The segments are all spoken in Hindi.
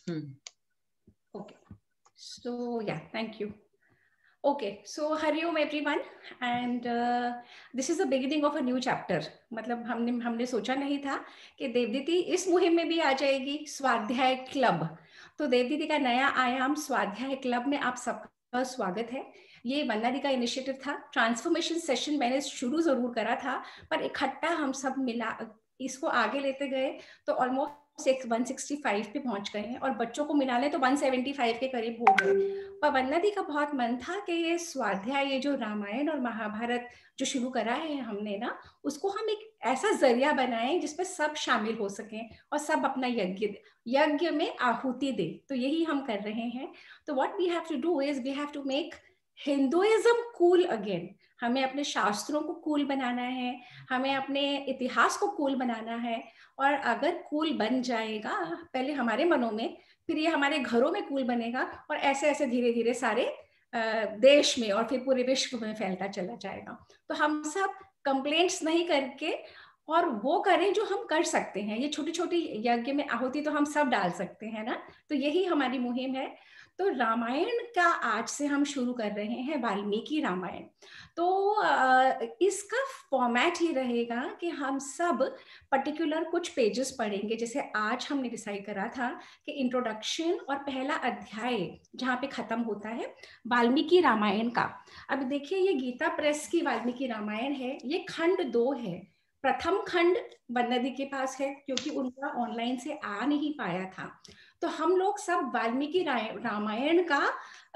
Okay. So yeah, thank you. Okay, so Hari Om everyone, and this is the beginning of a new chapter. मतलब हमने सोचा नहीं था कि देवदीदी इस मुहिम में भी आ जाएगी, स्वाध्याय क्लब। तो देवदीदी का नया आयाम स्वाध्याय क्लब में आप सबका स्वागत है। ये वंदना दी का इनिशिएटिव था। ट्रांसफॉर्मेशन सेशन मैंने शुरू जरूर करा था, पर इकट्ठा हम सब मिला इसको आगे लेते गए तो ऑलमोस्ट 165 पे पहुंच गए हैं, और बच्चों को मिला लें तो 175 के करीब हो गए। पर वंदना दी का बहुत मन था कि ये स्वाध्याय, ये जो रामायण और महाभारत जो शुरू करा है हमने ना, उसको हम एक ऐसा जरिया बनाएं जिसमें सब शामिल हो सकें और सब अपना यज्ञ में आहुति दे। तो यही हम कर रहे हैं। तो what we have to do is we have to make Hinduism cool again. हमें अपने शास्त्रों को कूल बनाना है, हमें अपने इतिहास को कूल बनाना है। और अगर कूल बन जाएगा पहले हमारे मनों में, फिर ये हमारे घरों में कूल बनेगा, और ऐसे ऐसे धीरे धीरे सारे देश में और फिर पूरे विश्व में फैलता चला जाएगा। तो हम सब कंप्लेंट्स नहीं करके और वो करें जो हम कर सकते हैं। ये छोटी छोटी यज्ञ में आहुति तो हम सब डाल सकते हैं ना। तो यही हमारी मुहिम है। तो रामायण का आज से हम शुरू कर रहे हैं, वाल्मीकि रामायण। तो इसका फॉर्मेट ही रहेगा कि हम सब पर्टिकुलर कुछ पेजेस पढ़ेंगे। जैसे आज हमने डिसाइड करा था कि इंट्रोडक्शन और पहला अध्याय जहाँ पे खत्म होता है वाल्मीकि रामायण का। अब देखिए, ये गीता प्रेस की वाल्मीकि रामायण है। ये खंड 2 है। प्रथम खंड वंदना दी के पास है क्योंकि उनका ऑनलाइन से आ नहीं पाया था। तो हम लोग सब वाल्मीकि रामायण का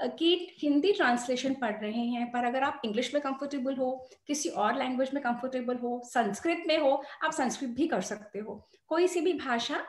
की हिंदी ट्रांसलेशन पढ़ रहे हैं। पर अगर आप इंग्लिश में कंफर्टेबल हो, किसी और लैंग्वेज में कंफर्टेबल हो, संस्कृत में हो, आप संस्कृत भी कर सकते हो। कोई सी भी भाषा।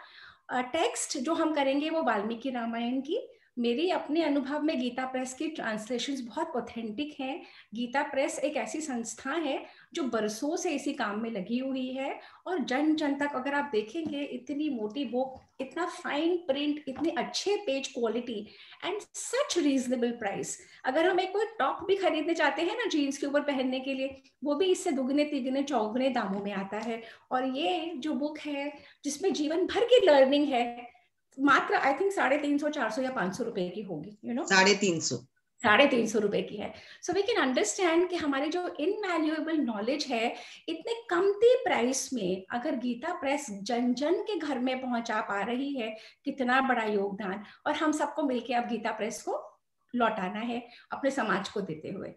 टेक्स्ट जो हम करेंगे वो वाल्मीकि रामायण की। मेरी अपने अनुभव में गीता प्रेस की ट्रांसलेशंस बहुत ऑथेंटिक हैं। गीता प्रेस एक ऐसी संस्था है जो बरसों से इसी काम में लगी हुई है, और जन जन तक अगर आप देखेंगे, इतनी मोटी बुक, इतना फाइन प्रिंट, इतने अच्छे page quality and such reasonable price. अगर हम एक कोई टॉप भी खरीदने चाहते हैं ना जीन्स के ऊपर पहनने के लिए, वो भी इससे दुगने तिगने चौगुने दामों में आता है। और ये जो बुक है जिसमें जीवन भर की लर्निंग है, मात्र आई थिंक 350, 400 या 500 रुपए की होगी, 350 रुपए की है। सो वी कैन अंडरस्टैंड कि हमारी जो इनवैल्यूएबल नॉलेज है, इतने कमती प्राइस में अगर गीता प्रेस जन जन के घर में पहुंचा पा रही है, कितना बड़ा योगदान। और हम सबको मिलके अब गीता प्रेस को लौटाना है अपने समाज को देते हुए।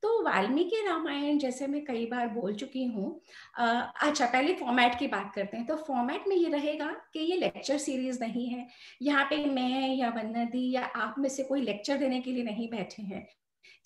तो वाल्मीकि रामायण, जैसे मैं कई बार बोल चुकी हूँ। अच्छा, पहले फॉर्मेट की बात करते हैं। तो फॉर्मेट में ये रहेगा कि ये लेक्चर सीरीज नहीं है। यहाँ पे मैं या वंदना दी या आप में से कोई लेक्चर देने के लिए नहीं बैठे हैं।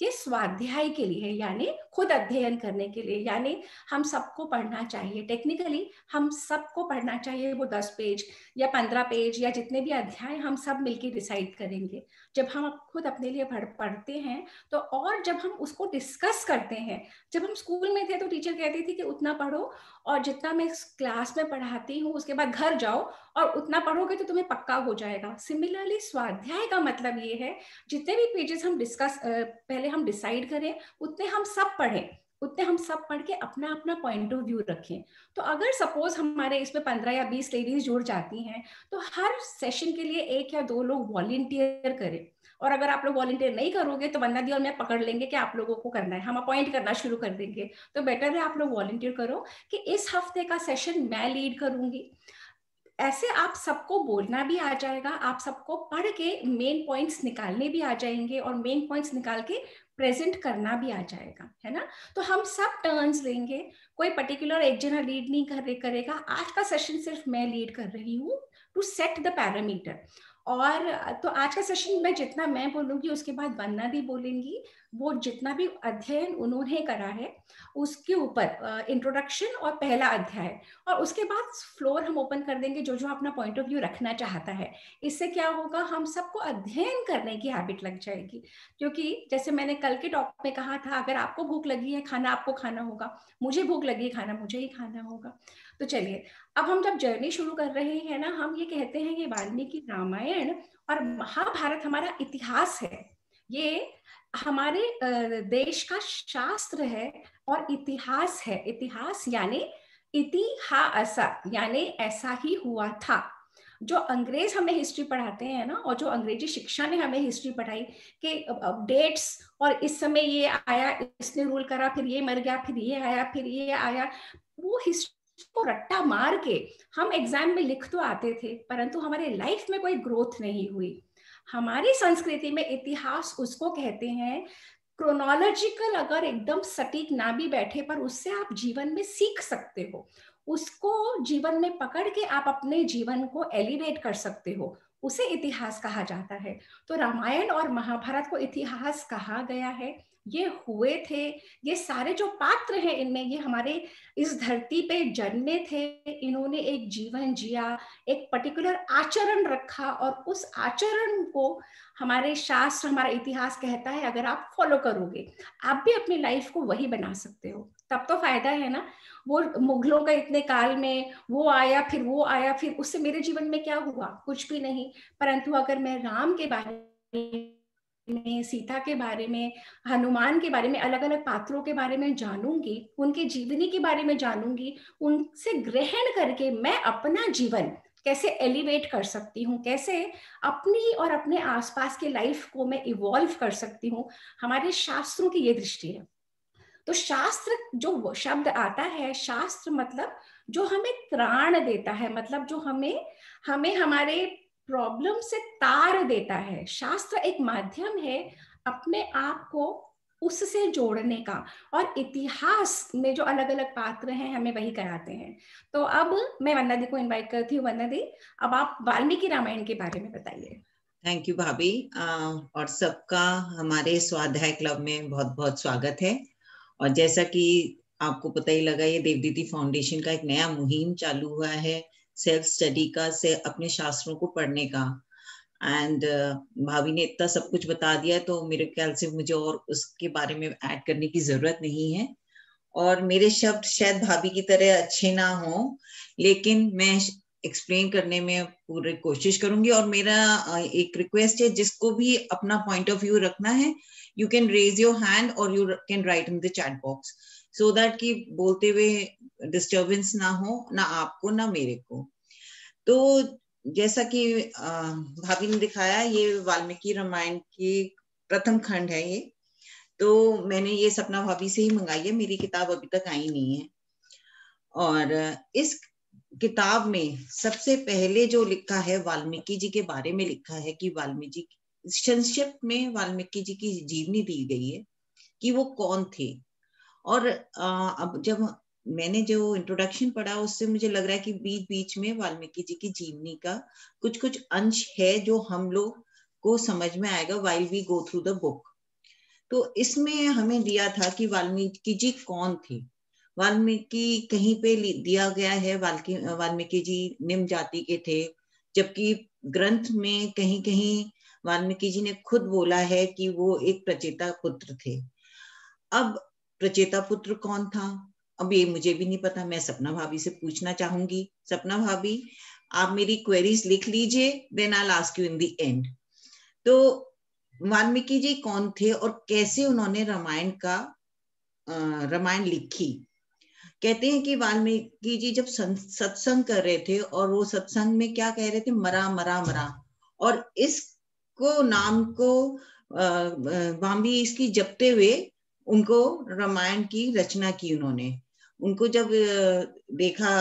ये स्वाध्याय के लिए है, यानी खुद अध्ययन करने के लिए। यानी हम सबको पढ़ना चाहिए। टेक्निकली हम सबको पढ़ना चाहिए वो 10 पेज या 15 पेज या जितने भी अध्याय हम सब मिलके डिसाइड करेंगे। जब हम खुद अपने लिए पढ़ते हैं तो, और जब हम उसको डिस्कस करते हैं। जब हम स्कूल में थे तो टीचर कहती थी कि उतना पढ़ो, और जितना मैं क्लास में पढ़ाती हूँ उसके बाद घर जाओ और उतना पढ़ोगे तो तुम्हें पक्का हो जाएगा। सिमिलरली स्वाध्याय का मतलब ये है, जितने भी पेजेस हम पहले हम डिसाइड करें, उतने हम सब पढ़ें, उतने हम सब पढ़ के अपना अपना पॉइंट ऑफ व्यू रखें। तो अगर सपोज हमारे इसमें 15 या 20 लेडीज जुड़ जाती हैं, तो हर सेशन के लिए 1 या 2 लोग वॉलंटियर करें। और अगर आप लोग वॉलंटियर नहीं करोगे तो वंदना दी और मैं पकड़ लेंगे कि आप लोगों को करना है, हम अपॉइंट करना शुरू कर देंगे। तो बेटर है आप लोग वॉलंटियर करो कि इस हफ्ते का सेशन मैं लीड करूंगी। ऐसे आप सबको बोलना भी आ जाएगा, आप सबको पढ़ के मेन पॉइंट्स निकालने भी आ जाएंगे, और मेन पॉइंट्स निकाल के प्रेजेंट करना भी आ जाएगा, है ना। तो हम सब टर्न्स लेंगे, कोई पर्टिकुलर एक जना लीड नहीं करेगा। आज का सेशन सिर्फ मैं लीड कर रही हूँ टू सेट द पैरामीटर। और तो आज का सेशन में जितना मैं बोलूंगी उसके बाद वंदना दी बोलेंगी, वो जितना भी अध्ययन उन्होंने करा है उसके ऊपर इंट्रोडक्शन और पहला अध्याय, और उसके बाद फ्लोर हम ओपन कर देंगे जो जो अपना पॉइंट ऑफ व्यू रखना चाहता है। इससे क्या होगा, हम सबको अध्ययन करने की हैबिट लग जाएगी। क्योंकि जैसे मैंने कल के टॉक में कहा था, अगर आपको भूख लगी है खाना आपको खाना होगा, मुझे भूख लगी है खाना मुझे ही खाना होगा। तो चलिए, अब हम जब जर्नी शुरू कर रहे हैं ना, हम ये कहते हैं ये वाल्मीकि रामायण और महाभारत हमारा इतिहास है। ये हमारे देश का शास्त्र है और इतिहास है। इतिहास यानी इतिहास, यानी ऐसा ही हुआ था। जो अंग्रेज हमें हिस्ट्री पढ़ाते हैं ना, और जो अंग्रेजी शिक्षा ने हमें हिस्ट्री पढ़ाई कि डेट्स, और इस समय ये आया, इसने रूल करा, फिर ये मर गया, फिर ये आया, फिर ये आया, वो हिस्ट्री को रट्टा मार के हम एग्जाम में लिख तो आते थे, परंतु हमारे लाइफ में कोई ग्रोथ नहीं हुई। हमारी संस्कृति में इतिहास उसको कहते हैं, क्रोनोलॉजिकल अगर एकदम सटीक ना भी बैठे, पर उससे आप जीवन में सीख सकते हो, उसको जीवन में पकड़ के आप अपने जीवन को एलिवेट कर सकते हो, उसे इतिहास कहा जाता है। तो रामायण और महाभारत को इतिहास कहा गया है। ये हुए थे, ये सारे जो पात्र हैं इनमें, ये हमारे इस धरती पे जन्मे थे, इन्होंने एक जीवन जिया, एक पर्टिकुलर आचरण रखा, और उस आचरण को हमारे शास्त्र, हमारा इतिहास कहता है अगर आप फॉलो करोगे, आप भी अपनी लाइफ को वही बना सकते हो। तब तो फायदा है ना। वो मुगलों का इतने काल में वो आया, फिर वो आया, फिर उससे मेरे जीवन में क्या हुआ? कुछ भी नहीं। परंतु अगर मैं राम के बारे में, सीता के बारे में, हनुमान के बारे में, अलग अलग पात्रों के बारे में जानूंगी, उनके जीवनी के बारे में जानूंगी, उनसे ग्रहण करके मैं अपना जीवन कैसे एलिवेट कर सकती हूँ, कैसे अपनी और अपने आसपास के लाइफ को मैं इवॉल्व कर सकती हूँ, हमारे शास्त्रों की ये दृष्टि है। तो शास्त्र जो शब्द आता है, शास्त्र मतलब जो हमें त्राण देता है, मतलब जो हमें हमें हमारे प्रॉब्लम से तार देता है। शास्त्र एक माध्यम है अपने आप को उससे जोड़ने का, और इतिहास में जो अलग अलग पात्र हैं हमें वही कराते हैं। तो अब मैं वंदना दी को इनवाइट करती हूँ। वंदना दी, अब आप वाल्मीकि रामायण के बारे में बताइए। थैंक यू भाभी, और सबका हमारे स्वाध्याय क्लब में बहुत बहुत स्वागत है। और जैसा कि आपको पता ही लगा, ये देवदीदी फाउंडेशन का एक नया मुहिम चालू हुआ है, सेल्फ स्टडी का, से अपने शास्त्रों को पढ़ने का। एंड भाभी ने इतना सब कुछ बता दिया, तो मेरे ख्याल से मुझे और उसके बारे में ऐड करने की जरूरत नहीं है। और मेरे शब्द शायद भाभी की तरह अच्छे ना हो, लेकिन मैं एक्सप्लेन करने में पूरी कोशिश करूंगी। और मेरा एक रिक्वेस्ट है, जिसको भी अपना पॉइंट ऑफ व्यू रखना है, you can raise your hand और you can write in the chat box, so that कि बोलते हुए डिस्टर्बेंस ना हो, ना आपको ना मेरे को। तो जैसा कि भाभी ने दिखाया, ये वाल्मीकि रामायण की प्रथम खंड है ये। तो मैंने ये सपना भाभी से ही मंगाई है, मेरी किताब अभी तक आई नहीं है। और इस किताब में सबसे पहले जो लिखा है, वाल्मीकि जी के बारे में लिखा है कि वाल्मीकि, संक्षिप्त में वाल्मीकि जी की जीवनी दी गई है कि वो कौन थे। और अब जब मैंने जो इंट्रोडक्शन पढ़ा, उससे मुझे लग रहा है कि बीच बीच में वाल्मीकि जी की जीवनी का कुछ कुछ अंश है जो हम लोग को समझ में आएगा while we go through the book. तो इसमें हमें दिया था कि वाल्मीकि जी कौन थे। वाल्मीकि कहीं पे दिया गया है वाल्मीकि जी निम्न जाति के थे, जबकि ग्रंथ में कहीं कहीं वाल्मीकि जी ने खुद बोला है कि वो एक प्रचेता पुत्र थे। अब प्रचेता पुत्र कौन था, अब ये मुझे भी नहीं पता। मैं सपना भाभी से पूछना चाहूंगी। सपना भाभी, आप मेरी क्वेरीज लिख लीजिए, then I will ask you in the end. तो वाल्मीकि जी कौन थे और कैसे उन्होंने रामायण लिखी। कहते हैं कि वाल्मीकि जी जब सत्संग कर रहे थे, और वो सत्संग में क्या कह रहे थे, मरा मरा मरा, और इसको नाम को वामी इसकी जपते हुए उनको रामायण की रचना की उन्होंने। उनको जब देखा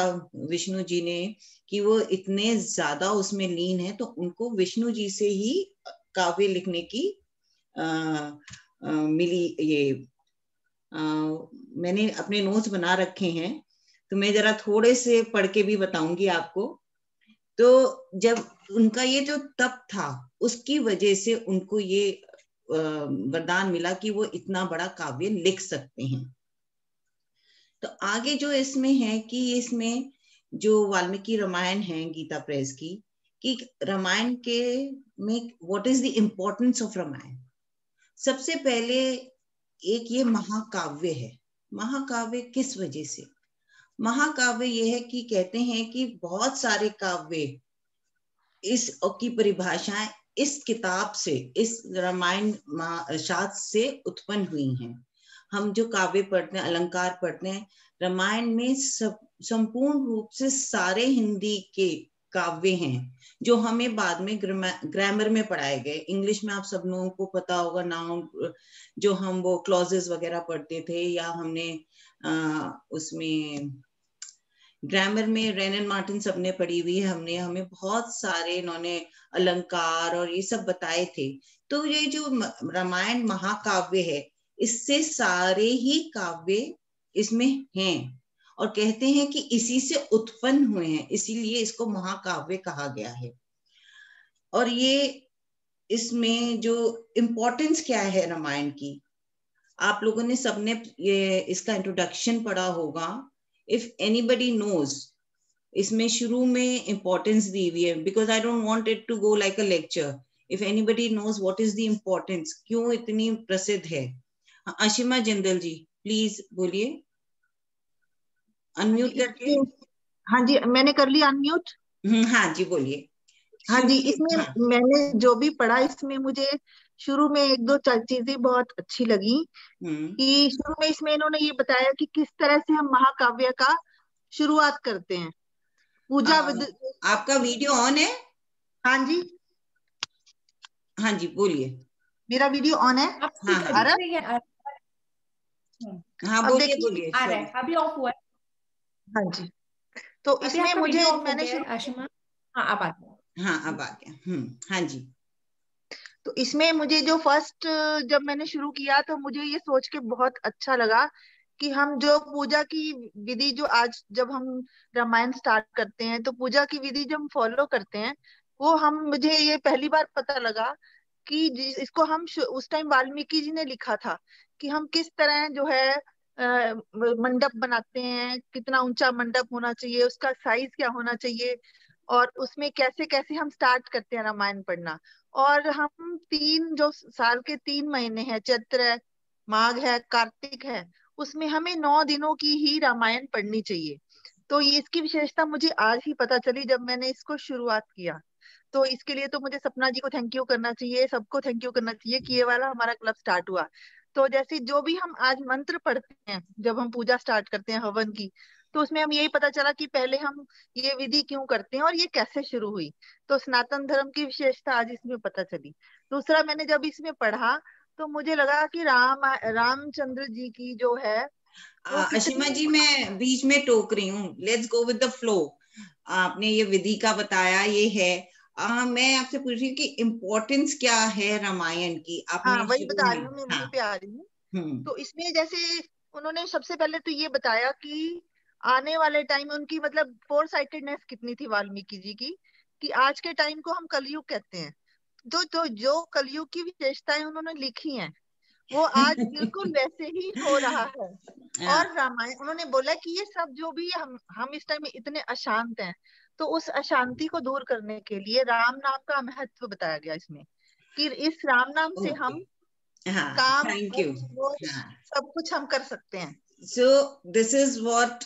विष्णु जी ने कि वो इतने ज्यादा उसमें लीन है, तो उनको विष्णु जी से ही काव्य लिखने की मिली। ये मैंने अपने नोट्स बना रखे हैं, तो मैं जरा थोड़े से पढ़ के भी बताऊंगी आपको। तो जब उनका ये जो तप था, उसकी वजह से उनको ये वरदान मिला कि वो इतना बड़ा काव्य लिख सकते हैं। तो आगे जो इसमें है कि इसमें जो वाल्मीकि रामायण है गीता प्रेस की, कि रामायण के में what is the importance of Ramayana. सबसे पहले एक ये महाकाव्य है। महाकाव्य किस वजह से? महाकाव्य ये है कि कहते हैं कि बहुत सारे काव्य इस की परिभाषाएं इस किताब से, इस रामायण शास्त्र से उत्पन्न हुई हैं। हम जो काव्य पढ़ते हैं, अलंकार पढ़ते हैं, रामायण में सब संपूर्ण रूप से सारे हिंदी के काव्य हैं जो हमें बाद में ग्रामर में पढ़ाए गए। इंग्लिश में आप सब लोगों को पता होगा नाउन, जो हम वो क्लॉजेस वगैरह पढ़ते थे, या हमने उसमें ग्रामर में रेन एंड मार्टिन सबने पढ़ी हुई है, हमें बहुत सारे इन्होंने अलंकार और ये सब बताए थे। तो ये जो रामायण महाकाव्य है, इससे सारे ही काव्य इसमें हैं और कहते हैं कि इसी से उत्पन्न हुए हैं, इसीलिए इसको महाकाव्य कहा गया है। और ये इसमें जो इम्पोर्टेंस क्या है रामायण की, आप लोगों ने सबने ये इसका इंट्रोडक्शन पढ़ा होगा। इफ एनीबडी नोज, इसमें शुरू में इम्पोर्टेंस दी हुई है, because I don't want it to go like a lecture. If anybody knows what is the importance, क्यों इतनी प्रसिद्ध है। आशिमा जिंदल जी प्लीज बोलिए, अनम्यूट करके। हाँ जी, मैंने कर लिया अनम्यूट। हाँ जी बोलिए। हाँ जी, इसमें मैंने जो भी पढ़ा, इसमें मुझे शुरू में एक दो चीजें बहुत अच्छी लगी। कि शुरू में इसमें इन्होंने ये बताया कि किस तरह से हम महाकाव्य का शुरुआत करते हैं। पूजा आपका वीडियो ऑन है? हाँ जी, हाँ जी बोलिए। मेरा वीडियो ऑन है। हाँ बोलिए बोलिए। आ रहा है, अभी ऑफ हुआ है। हाँ जी, तो इसमें मुझे मैंने आशिमा, हाँ अब आ गया। हाँ अब आ गया। हाँ जी। तो इसमें मुझे जो फर्स्ट जब मैंने शुरू किया तो मुझे ये सोच के बहुत अच्छा लगा कि हम जो पूजा की विधि, जो आज जब हम रामायण स्टार्ट करते हैं तो पूजा की विधि जो हम फॉलो करते हैं, वो मुझे ये पहली बार पता लगा कि इसको हम उस टाइम वाल्मीकि जी ने लिखा था कि हम किस तरह जो है मंडप बनाते हैं, कितना ऊंचा मंडप होना चाहिए, उसका साइज क्या होना चाहिए, और उसमें कैसे कैसे हम स्टार्ट करते हैं रामायण पढ़ना। और हम जो साल के 3 महीने हैं, चैत्र है, माघ है, कार्तिक है, उसमें हमें 9 दिनों की ही रामायण पढ़नी चाहिए। तो ये इसकी विशेषता मुझे आज ही पता चली जब मैंने इसको शुरुआत किया। तो इसके लिए तो मुझे सपना जी को थैंक यू करना चाहिए, सबको थैंक यू करना चाहिए कि ये वाला हमारा क्लब स्टार्ट हुआ। तो जैसे जो भी हम आज मंत्र पढ़ते हैं जब हम पूजा स्टार्ट करते हैं हवन की, तो उसमें हम यही पता चला कि पहले हम ये विधि क्यों करते हैं और ये कैसे शुरू हुई। तो सनातन धर्म की विशेषता आज इसमें पता चली। दूसरा, मैंने जब इसमें पढ़ा तो मुझे लगा कि रामचंद्र जी की जो है अशिमा जी, मैं बीच में टोक रही हूँ, let's go with the flow. आपने ये विधि का बताया, ये है। मैं आपसे पूछ रही हूँ कि इम्पोर्टेंस क्या है रामायण की, आपने हाँ वही बता रही हूँ, मैं वहीं पे आ रही हूँ। तो इसमें जैसे उन्होंने सबसे पहले तो ये बताया कि आने वाले टाइम में उनकी मतलब 4 साइटेडनेस कितनी थी वाल्मीकि जी की, कि आज के टाइम को हम कलयुग कहते हैं। जो कलयुग की विशेषताएं उन्होंने लिखी हैं वो आज बिल्कुल वैसे ही हो रहा है। और रामायण उन्होंने बोला कि ये सब जो भी हम इस टाइम में इतने अशांत हैं, तो उस अशांति को दूर करने के लिए राम नाम का महत्व बताया गया इसमें, कि इस राम नाम से हम काम सब कुछ हम कर सकते हैं। So this is what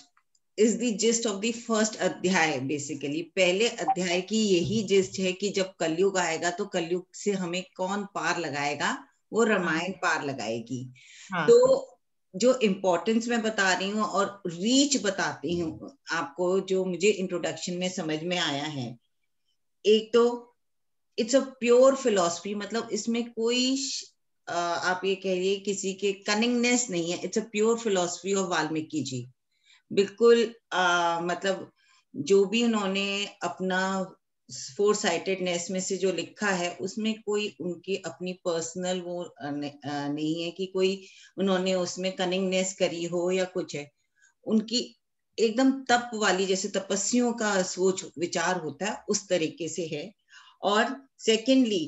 is the gist of the first अध्याय। बेसिकली पहले अध्याय की यही जिस्ट है कि जब कलयुग आएगा तो कलयुग से हमें कौन पार लगाएगा, वो रामायण पार लगाएगी। तो जो इम्पोर्टेंस मैं बता रही हूँ और रीच बताती हूँ आपको, जो मुझे इंट्रोडक्शन में समझ में आया है। एक तो इट्स अ प्योर फिलॉसफी, मतलब इसमें कोई आप ये कहिए किसी के कनिंगनेस नहीं है। It's a pure philosophy of Valmiki ji. बिल्कुल मतलब जो भी उन्होंने अपना 4 साइटेडनेस में से जो लिखा है, उसमें कोई उनकी अपनी पर्सनल वो नहीं है कि कोई उन्होंने उसमें कनिंगनेस करी हो या कुछ है। उनकी एकदम तप वाली, जैसे तपस्वियों का सोच विचार होता है उस तरीके से है। और सेकेंडली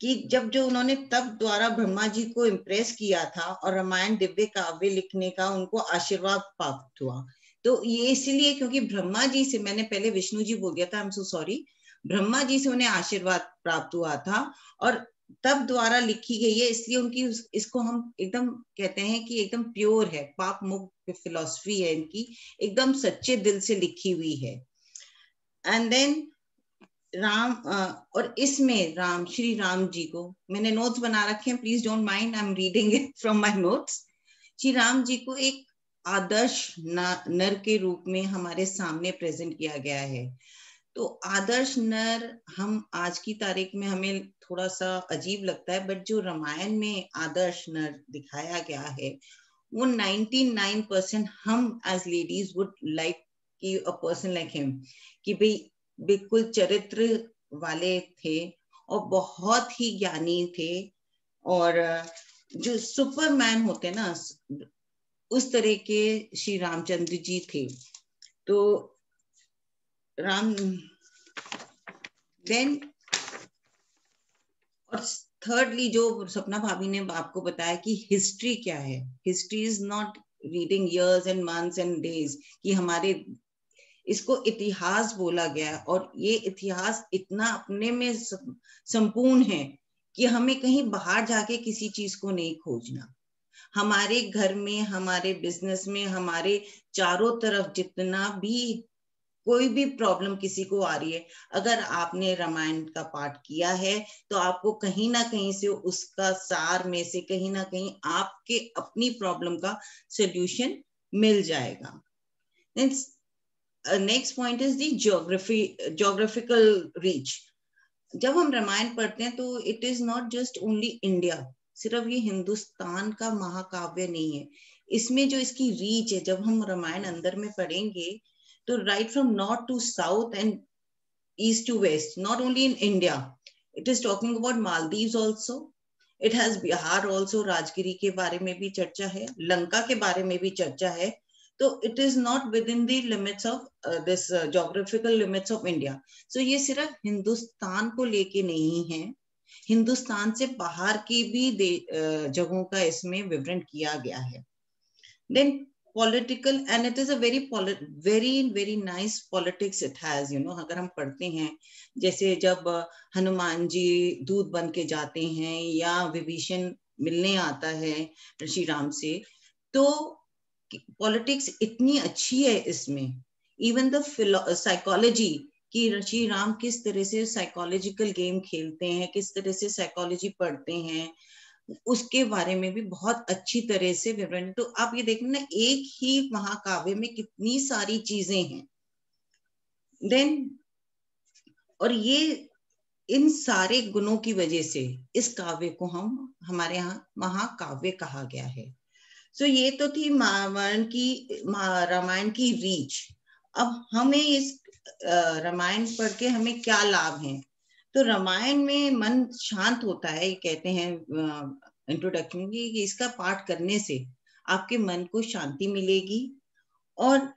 कि जब जो उन्होंने तप द्वारा ब्रह्मा जी को इम्प्रेस किया था और रामायण दिव्य काव्य लिखने का उनको आशीर्वाद प्राप्त हुआ, तो ये इसलिए क्योंकि ब्रह्मा जी से, मैंने पहले विष्णु जी बोल दिया था, I am so sorry, Brahma ji से उन्हें आशीर्वाद प्राप्त हुआ था और तप द्वारा लिखी गई है, इसलिए उनकी इसको हम एकदम कहते हैं कि एकदम प्योर है, पाप मुक्त फिलॉसफी है इनकी, एकदम सच्चे दिल से लिखी हुई है। एंड देन राम और इसमें श्री राम जी को, मैंने नोट्स बना रखे हैं, please don't mind, I am reading it from my notes. Shri Ram ji को एक आदर्श नर के रूप में हमारे सामने प्रेजेंट किया गया है। तो आदर्श नर हम आज की तारीख में हमें थोड़ा सा अजीब लगता है, बट जो रामायण में आदर्श नर दिखाया गया है वो 99% हम एज लेडीज वुड लाइक कि अ पर्सन लाइक हिम, कि भाई बिल्कुल चरित्र वाले थे और बहुत ही ज्ञानी थे, और जो सुपरमैन होते ना उस तरह के श्री रामचंद्र जी थे। तो राम देन, और थर्डली जो सपना भाभी ने आपको बताया कि हिस्ट्री क्या है, history is not reading years and months and days, कि हमारे इसको इतिहास बोला गया, और ये इतिहास इतना अपने में संपूर्ण है कि हमें कहीं बाहर जाके किसी चीज को नहीं खोजना। हमारे घर में, हमारे बिजनेस में, हमारे चारों तरफ जितना भी कोई भी प्रॉब्लम किसी को आ रही है, अगर आपने रामायण का पाठ किया है तो आपको कहीं ना कहीं से उसका सार में से कहीं ना कहीं आपके अपनी प्रॉब्लम का सॉल्यूशन मिल जाएगा। Next point is the geographical reach. जब हम रामायण पढ़ते हैं तो it is not just only India, सिर्फ ये हिंदुस्तान का महाकाव्य नहीं है, इसमें जो इसकी रीच है, जब हम रामायण अंदर में पढ़ेंगे तो right from north to south and east to west, not only in India, it is talking about Maldives also, it has Bihar also, Rajgiri के बारे में भी चर्चा है, लंका के बारे में भी चर्चा है। तो it is not within the limits of this geographical limits of India. So ये सिर्फ हिंदुस्तान को लेके नहीं है, हिंदुस्तान से बाहर की भी जगहों का इसमें विवरण किया गया है। Then political, and it is a very nice politics it has, you know, अगर हम पढ़ते हैं जैसे जब हनुमान जी दूत बन के जाते हैं या विभीषण मिलने आता है श्री राम से, तो पॉलिटिक्स इतनी अच्छी है इसमें, इवन द साइकोलॉजी कि श्री राम किस तरह से साइकोलॉजिकल गेम खेलते हैं, किस तरह से साइकोलॉजी पढ़ते हैं, उसके बारे में भी बहुत अच्छी तरह से विवरण। तो आप ये देखना ना, एक ही महाकाव्य में कितनी सारी चीजें हैं। देन, और ये इन सारे गुणों की वजह से इस काव्य को हमारे यहाँ महाकाव्य कहा गया है। सो ये तो थी रामायण की रीच। अब हमें इस रामायण पढ़ के हमें क्या लाभ है? तो रामायण में मन शांत होता है, ये कहते हैं इंट्रोडक्शन की, कि इसका पाठ करने से आपके मन को शांति मिलेगी। और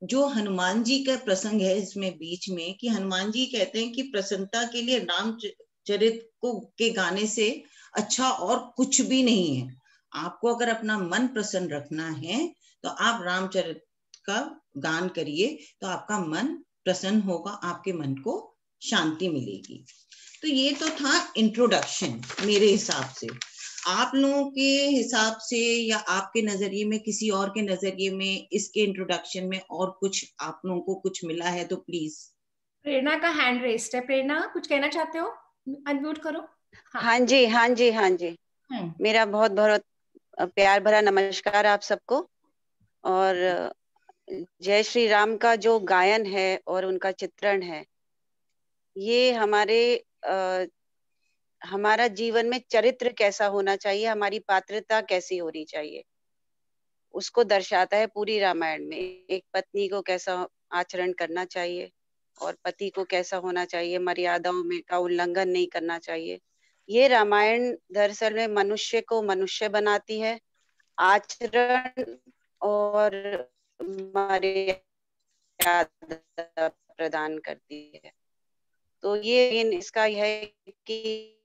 जो हनुमान जी का प्रसंग है इसमें बीच में, कि हनुमान जी कहते हैं कि प्रसन्नता के लिए रामचरित को के गाने से अच्छा और कुछ भी नहीं है। आपको अगर अपना मन प्रसन्न रखना है तो आप रामचरित का गान करिए, तो आपका मन प्रसन्न होगा, आपके मन को शांति मिलेगी। तो ये तो था इंट्रोडक्शन मेरे हिसाब से। आप लोगों के हिसाब से या आपके नजरिए में, किसी और के नजरिए में इसके इंट्रोडक्शन में और कुछ आप लोगों को कुछ मिला है तो प्लीज। प्रेरणा का हैंड रेस्ड है। प्रेरणा, कुछ कहना चाहते हो? अनम्यूट करो। हाँ जी। मेरा बहुत बहुत प्यार भरा नमस्कार आप सबको। और जय श्री राम का जो गायन है और उनका चित्रण है, ये हमारा जीवन में चरित्र कैसा होना चाहिए, हमारी पात्रता कैसी होनी चाहिए, उसको दर्शाता है पूरी रामायण में। एक पत्नी को कैसा आचरण करना चाहिए और पति को कैसा होना चाहिए, मर्यादाओं में का उल्लंघन नहीं करना चाहिए। ये रामायण दरअसल में मनुष्य को मनुष्य बनाती है, आचरण और मर्यादा प्रदान करती है। तो ये इसका यह है कि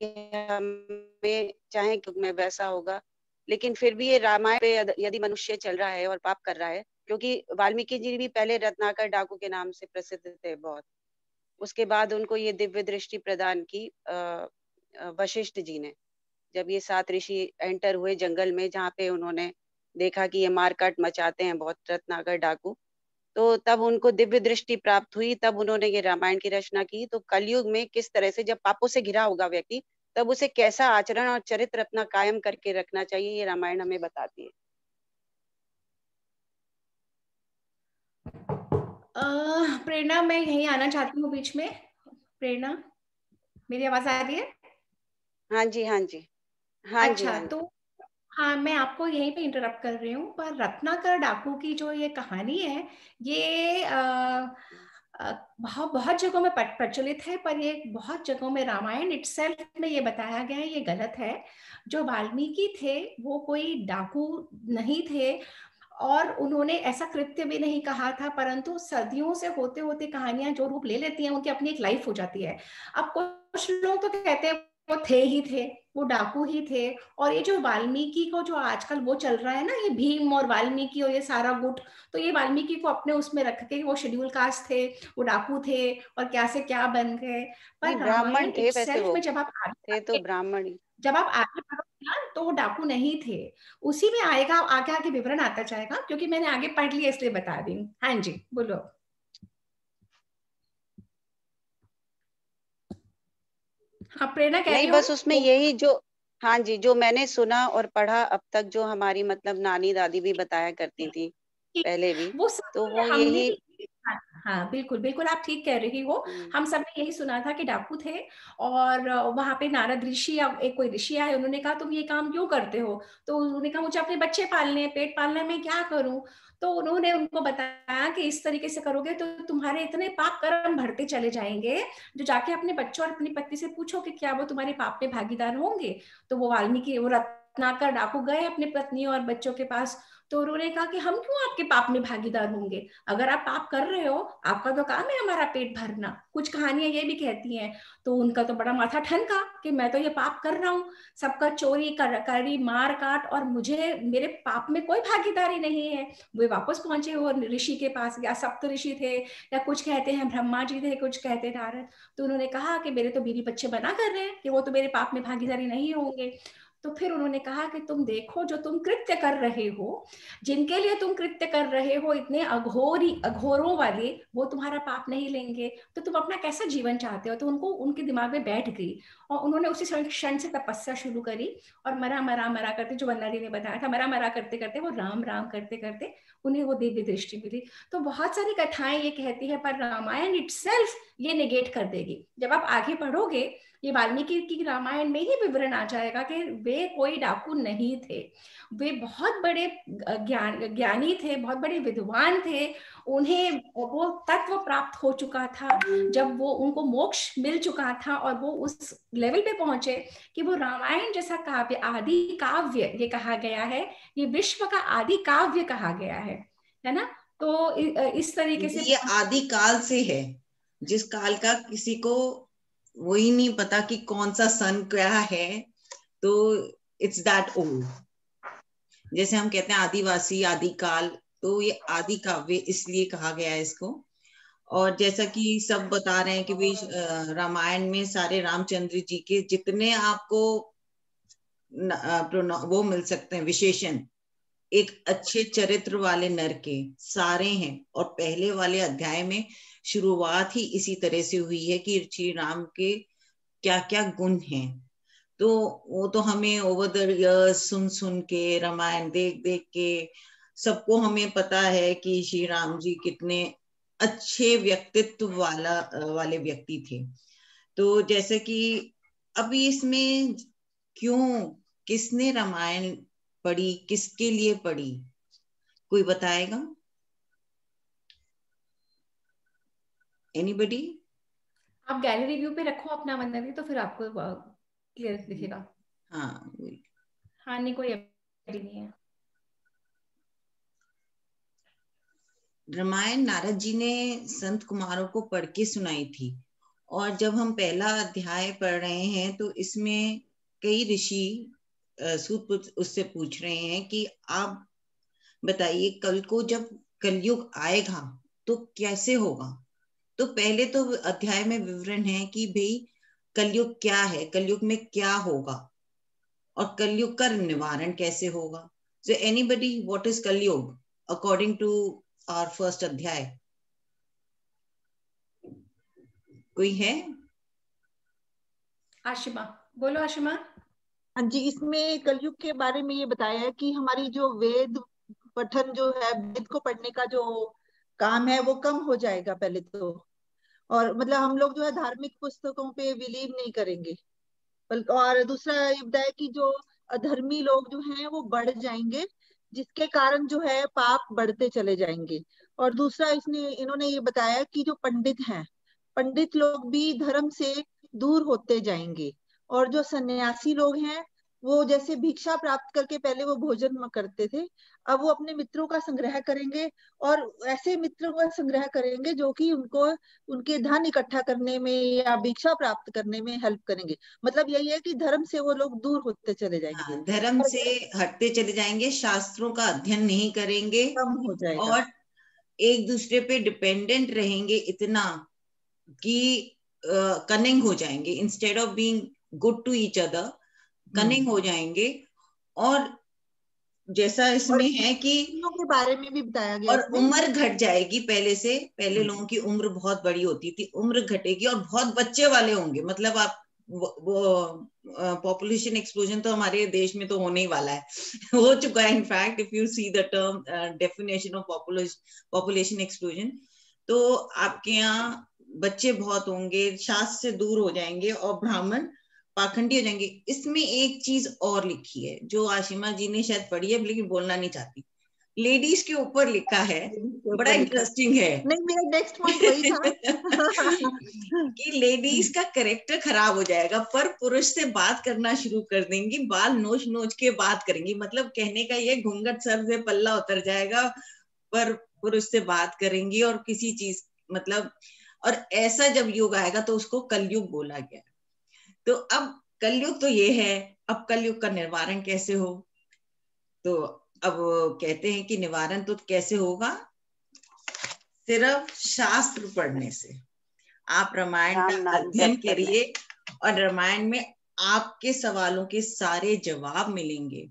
हमें चाहे युग में वैसा होगा, लेकिन फिर भी ये रामायण पे यदि मनुष्य चल रहा है और पाप कर रहा है, क्योंकि वाल्मीकि जी भी पहले रत्नाकर डाकू के नाम से प्रसिद्ध थे बहुत, उसके बाद उनको ये दिव्य दृष्टि प्रदान की वशिष्ठ जी ने, जब ये 7 ऋषि एंटर हुए जंगल में, जहाँ पे उन्होंने देखा कि ये मारकाट मचाते हैं बहुत रत्नाकर डाकू, तो तब उनको दिव्य दृष्टि प्राप्त हुई, तब उन्होंने ये रामायण की रचना की। तो कलयुग में किस तरह से जब पापों से घिरा होगा व्यक्ति, तब उसे कैसा आचरण और चरित्र अपना कायम करके रखना चाहिए, ये रामायण हमें बताती है। प्रेरणा, मैं यहीं आना चाहती हूँ बीच में। प्रेरणा, मेरी आवाज आ रही है? हाँ जी, हाँ जी, हाँ जी, अच्छा, हाँ जी। तो हाँ, मैं आपको यहीं पे इंटरप्ट कर रही हूँ, पर रत्नाकर डाकू की जो ये कहानी है, ये बहुत बहुत जगहों में प्रचलित है, पर ये बहुत जगहों में रामायण इटसेल्फ में ये बताया गया है, ये गलत है। जो वाल्मीकि थे वो कोई डाकू नहीं थे, और उन्होंने ऐसा कृत्य भी नहीं कहा था, परंतु सदियों से होते होते कहानियां जो रूप ले लेती हैं, उनकी अपनी एक लाइफ हो जाती है। अब कुछ लोग तो कहते हैं वो थे ही थे, वो डाकू ही थे। और ये जो वाल्मीकि को जो आजकल वो चल रहा है ना, ये भीम और वाल्मीकि और ये सारा गुट, तो ये वाल्मीकि को अपने उसमें रख के वो शेड्यूल कास्ट थे, वो डाकू थे, और क्या से क्या बन गए। नहीं, पर ब्राह्मण रामायण थे वैसे इटसेल्फ वो, में जब आप थे तो ब्राह्मण ही। जब आप आगे पढ़ोगे ना, तो वो डाकू नहीं थे। उसी में आएगा, आगे आगे विवरण आता जाएगा, क्योंकि मैंने आगे पढ़ लिया इसलिए बता रही हूँ। हाँ जी, बोलो। हाँ प्रेरणा, कह नहीं, रही हो बस ना उसमें वो। यही जो, हाँ जी, जो मैंने सुना और पढ़ा अब तक, जो हमारी मतलब नानी दादी भी बताया करती थी पहले भी, वो तो सब वो हमने यही। भी। हाँ हाँ, बिल्कुल बिल्कुल, आप ठीक कह रही हो। हम्म, हम सब ने यही सुना था कि डाकू थे, और वहां पे नारद ऋषि या एक कोई ऋषि आए, उन्होंने कहा तुम ये काम क्यों करते हो? तो उन्होंने कहा मुझे अपने बच्चे पालने हैं, पेट पालना है, मैं क्या करूं? तो उन्होंने उनको बताया कि इस तरीके से करोगे तो तुम्हारे इतने पाप कर्म बढ़ते चले जाएंगे, जो जाके अपने बच्चों और अपनी पत्नी से पूछो कि क्या वो तुम्हारे पाप में भागीदार होंगे। तो वो वाल्मीकि, वो रत्नाकर डाकू गए अपनी पत्नी और बच्चों के पास। तो उन्होंने कहा कि हम क्यों आपके पाप में भागीदार होंगे? अगर आप पाप कर रहे हो, आपका तो काम है हमारा पेट भरना। कुछ कहानियां ये भी कहती हैं। तो उनका तो बड़ा माथा ठनका कि मैं तो ये पाप कर रहा हूँ, सबका चोरी करी, मार काट, और मुझे मेरे पाप में कोई भागीदारी नहीं है। वे वापस पहुंचे वो ऋषि के पास, या सप्त ऋषि थे, या कुछ कहते हैं ब्रह्मा जी थे, कुछ कहते नारद। तो उन्होंने कहा कि मेरे तो बीवी बच्चे बना कर रहे हैं कि वो तो मेरे पाप में भागीदारी नहीं होंगे। तो फिर उन्होंने कहा कि तुम देखो, जो तुम कृत्य कर रहे हो, जिनके लिए तुम कृत्य कर रहे हो, इतने अघोरों वाले, वो तुम्हारा पाप नहीं लेंगे, तो तुम अपना कैसा जीवन चाहते हो? तो उनको उनके दिमाग में बैठ गई, और उन्होंने उसी क्षण से तपस्या शुरू करी। और मरा मरा मरा करते, जो वंदना दी ने बताया था, मरा मरा करते करते, वो राम राम करते करते उन्हें वो दिव्य दृष्टि मिली। तो बहुत सारी कथाएं ये कहती है, पर रामायण इटसेल्फ ये नेगेट कर देगी। जब आप आगे पढ़ोगे, ये वाल्मीकि की रामायण में ही विवरण आ जाएगा कि वे कोई डाकू नहीं थे, वे बहुत बड़े ज्ञानी थे, बहुत बड़े विद्वान थे। उन्हें वो तत्व प्राप्त हो चुका था, जब वो उनको मोक्ष मिल चुका था, और वो उस लेवल पे पहुंचे कि वो रामायण जैसा काव्य, आदि काव्य ये कहा गया है, ये विश्व का आदि काव्य कहा गया है ना? तो इस तरीके से ये आदि काल से है, जिस काल का किसी को वही नहीं पता कि कौन सा सन क्या है, तो इट्स दैट ओल्ड। जैसे हम कहते हैं आदिवासी, आदिकाल, तो ये आदि काव्य इसलिए कहा गया है इसको। और जैसा कि सब बता रहे हैं कि भाई रामायण में सारे रामचंद्र जी के जितने आपको वो मिल सकते हैं विशेषण, एक अच्छे चरित्र वाले नर के सारे हैं। और पहले वाले अध्याय में शुरुआत ही इसी तरह से हुई है कि श्री राम के क्या क्या गुण हैं। तो वो तो हमें ओवर द इयर्स सुन सुन के, रामायण देख देख के सबको हमें पता है कि श्री राम जी कितने अच्छे व्यक्तित्व वाले व्यक्ति थे। तो जैसे कि अभी इसमें क्यों, किसने रामायण पढ़ी, किसके लिए पढ़ी, कोई बताएगा? एनीबडी? आप गैलरी व्यू पे रखो अपना वंदना, तो फिर आपको क्लियर दिखेगा। हाँ, हाँ, नहीं कोई अभी नहीं है। रामायण नारद जी ने संत कुमारों को पढ़ के सुनाई थी। और जब हम पहला अध्याय पढ़ रहे हैं तो इसमें कई ऋषि सूत उससे पूछ रहे हैं कि आप बताइए कल को जब कलयुग आएगा तो कैसे होगा। तो पहले तो अध्याय में विवरण है कि भाई कलयुग क्या है, कलयुग में क्या होगा, और कलयुग का निवारण कैसे होगा। सो एनीबडी, व्हाट इज कलयुग अकॉर्डिंग टू आवर फर्स्ट अध्याय? कोई है? आशिमा, बोलो आशिमा। हाँ जी, इसमें कलयुग के बारे में ये बताया है कि हमारी जो वेद पठन जो है, वेद को पढ़ने का जो काम है वो कम हो जाएगा पहले तो। और मतलब हम लोग जो है धार्मिक पुस्तकों पे बिलीव नहीं करेंगे, और दूसरा ये बताया कि जो अधर्मी लोग जो हैं वो बढ़ जाएंगे, जिसके कारण जो है पाप बढ़ते चले जाएंगे। और दूसरा इन्होंने ये बताया कि जो पंडित हैं, पंडित लोग भी धर्म से दूर होते जाएंगे। और जो सन्यासी लोग हैं वो जैसे भिक्षा प्राप्त करके पहले वो भोजन करते थे, अब वो अपने मित्रों का संग्रह करेंगे, और ऐसे मित्रों का संग्रह करेंगे जो कि उनको उनके धन इकट्ठा करने में या भिक्षा प्राप्त करने में हेल्प करेंगे। मतलब यही है कि धर्म से वो लोग दूर होते चले जाएंगे। धर्म से हटते चले जाएंगे, शास्त्रों का अध्ययन नहीं करेंगे, कम हो जाएगा, और एक दूसरे पे डिपेंडेंट रहेंगे इतना कि कनिंग हो जाएंगे, instead of being good to each other, cunning हो जाएंगे। और जैसा इसमें है कि के बारे में भी बताया गया, और उम्र घट जाएगी पहले से। पहले लोगों की उम्र बहुत बड़ी होती थी, उम्र घटेगी और बहुत बच्चे वाले होंगे। मतलब आप वो पॉपुलेशन एक्सप्लोजन तो हमारे देश में तो होने ही वाला है, हो चुका है in fact, if you see the term definition of population explosion. तो आपके यहाँ बच्चे बहुत होंगे, शास्त्र से दूर हो जाएंगे और ब्राह्मण पाखंडी हो जाएंगे। इसमें एक चीज और लिखी है जो आशिमा जी ने शायद पढ़ी है लेकिन बोलना नहीं चाहती, लेडीज के ऊपर लिखा है, बड़ा इंटरेस्टिंग है। नहीं, मेरा नेक्स्ट पॉइंट वही था कि लेडीज का करेक्टर खराब हो जाएगा, पर पुरुष से बात करना शुरू कर देंगी, बाल नोच नोच के बात करेंगी। मतलब कहने का ये, घूंघट सर से पल्ला उतर जाएगा, पर पुरुष से बात करेंगी और किसी चीज मतलब। और ऐसा जब युग आएगा तो उसको कलयुग बोला गया। तो अब कलयुग तो ये है, अब कलयुग का निवारण कैसे हो? तो अब कहते हैं कि निवारण तो कैसे होगा, सिर्फ शास्त्र पढ़ने से। आप रामायण का अध्ययन करिए और रामायण में आपके सवालों के सारे जवाब मिलेंगे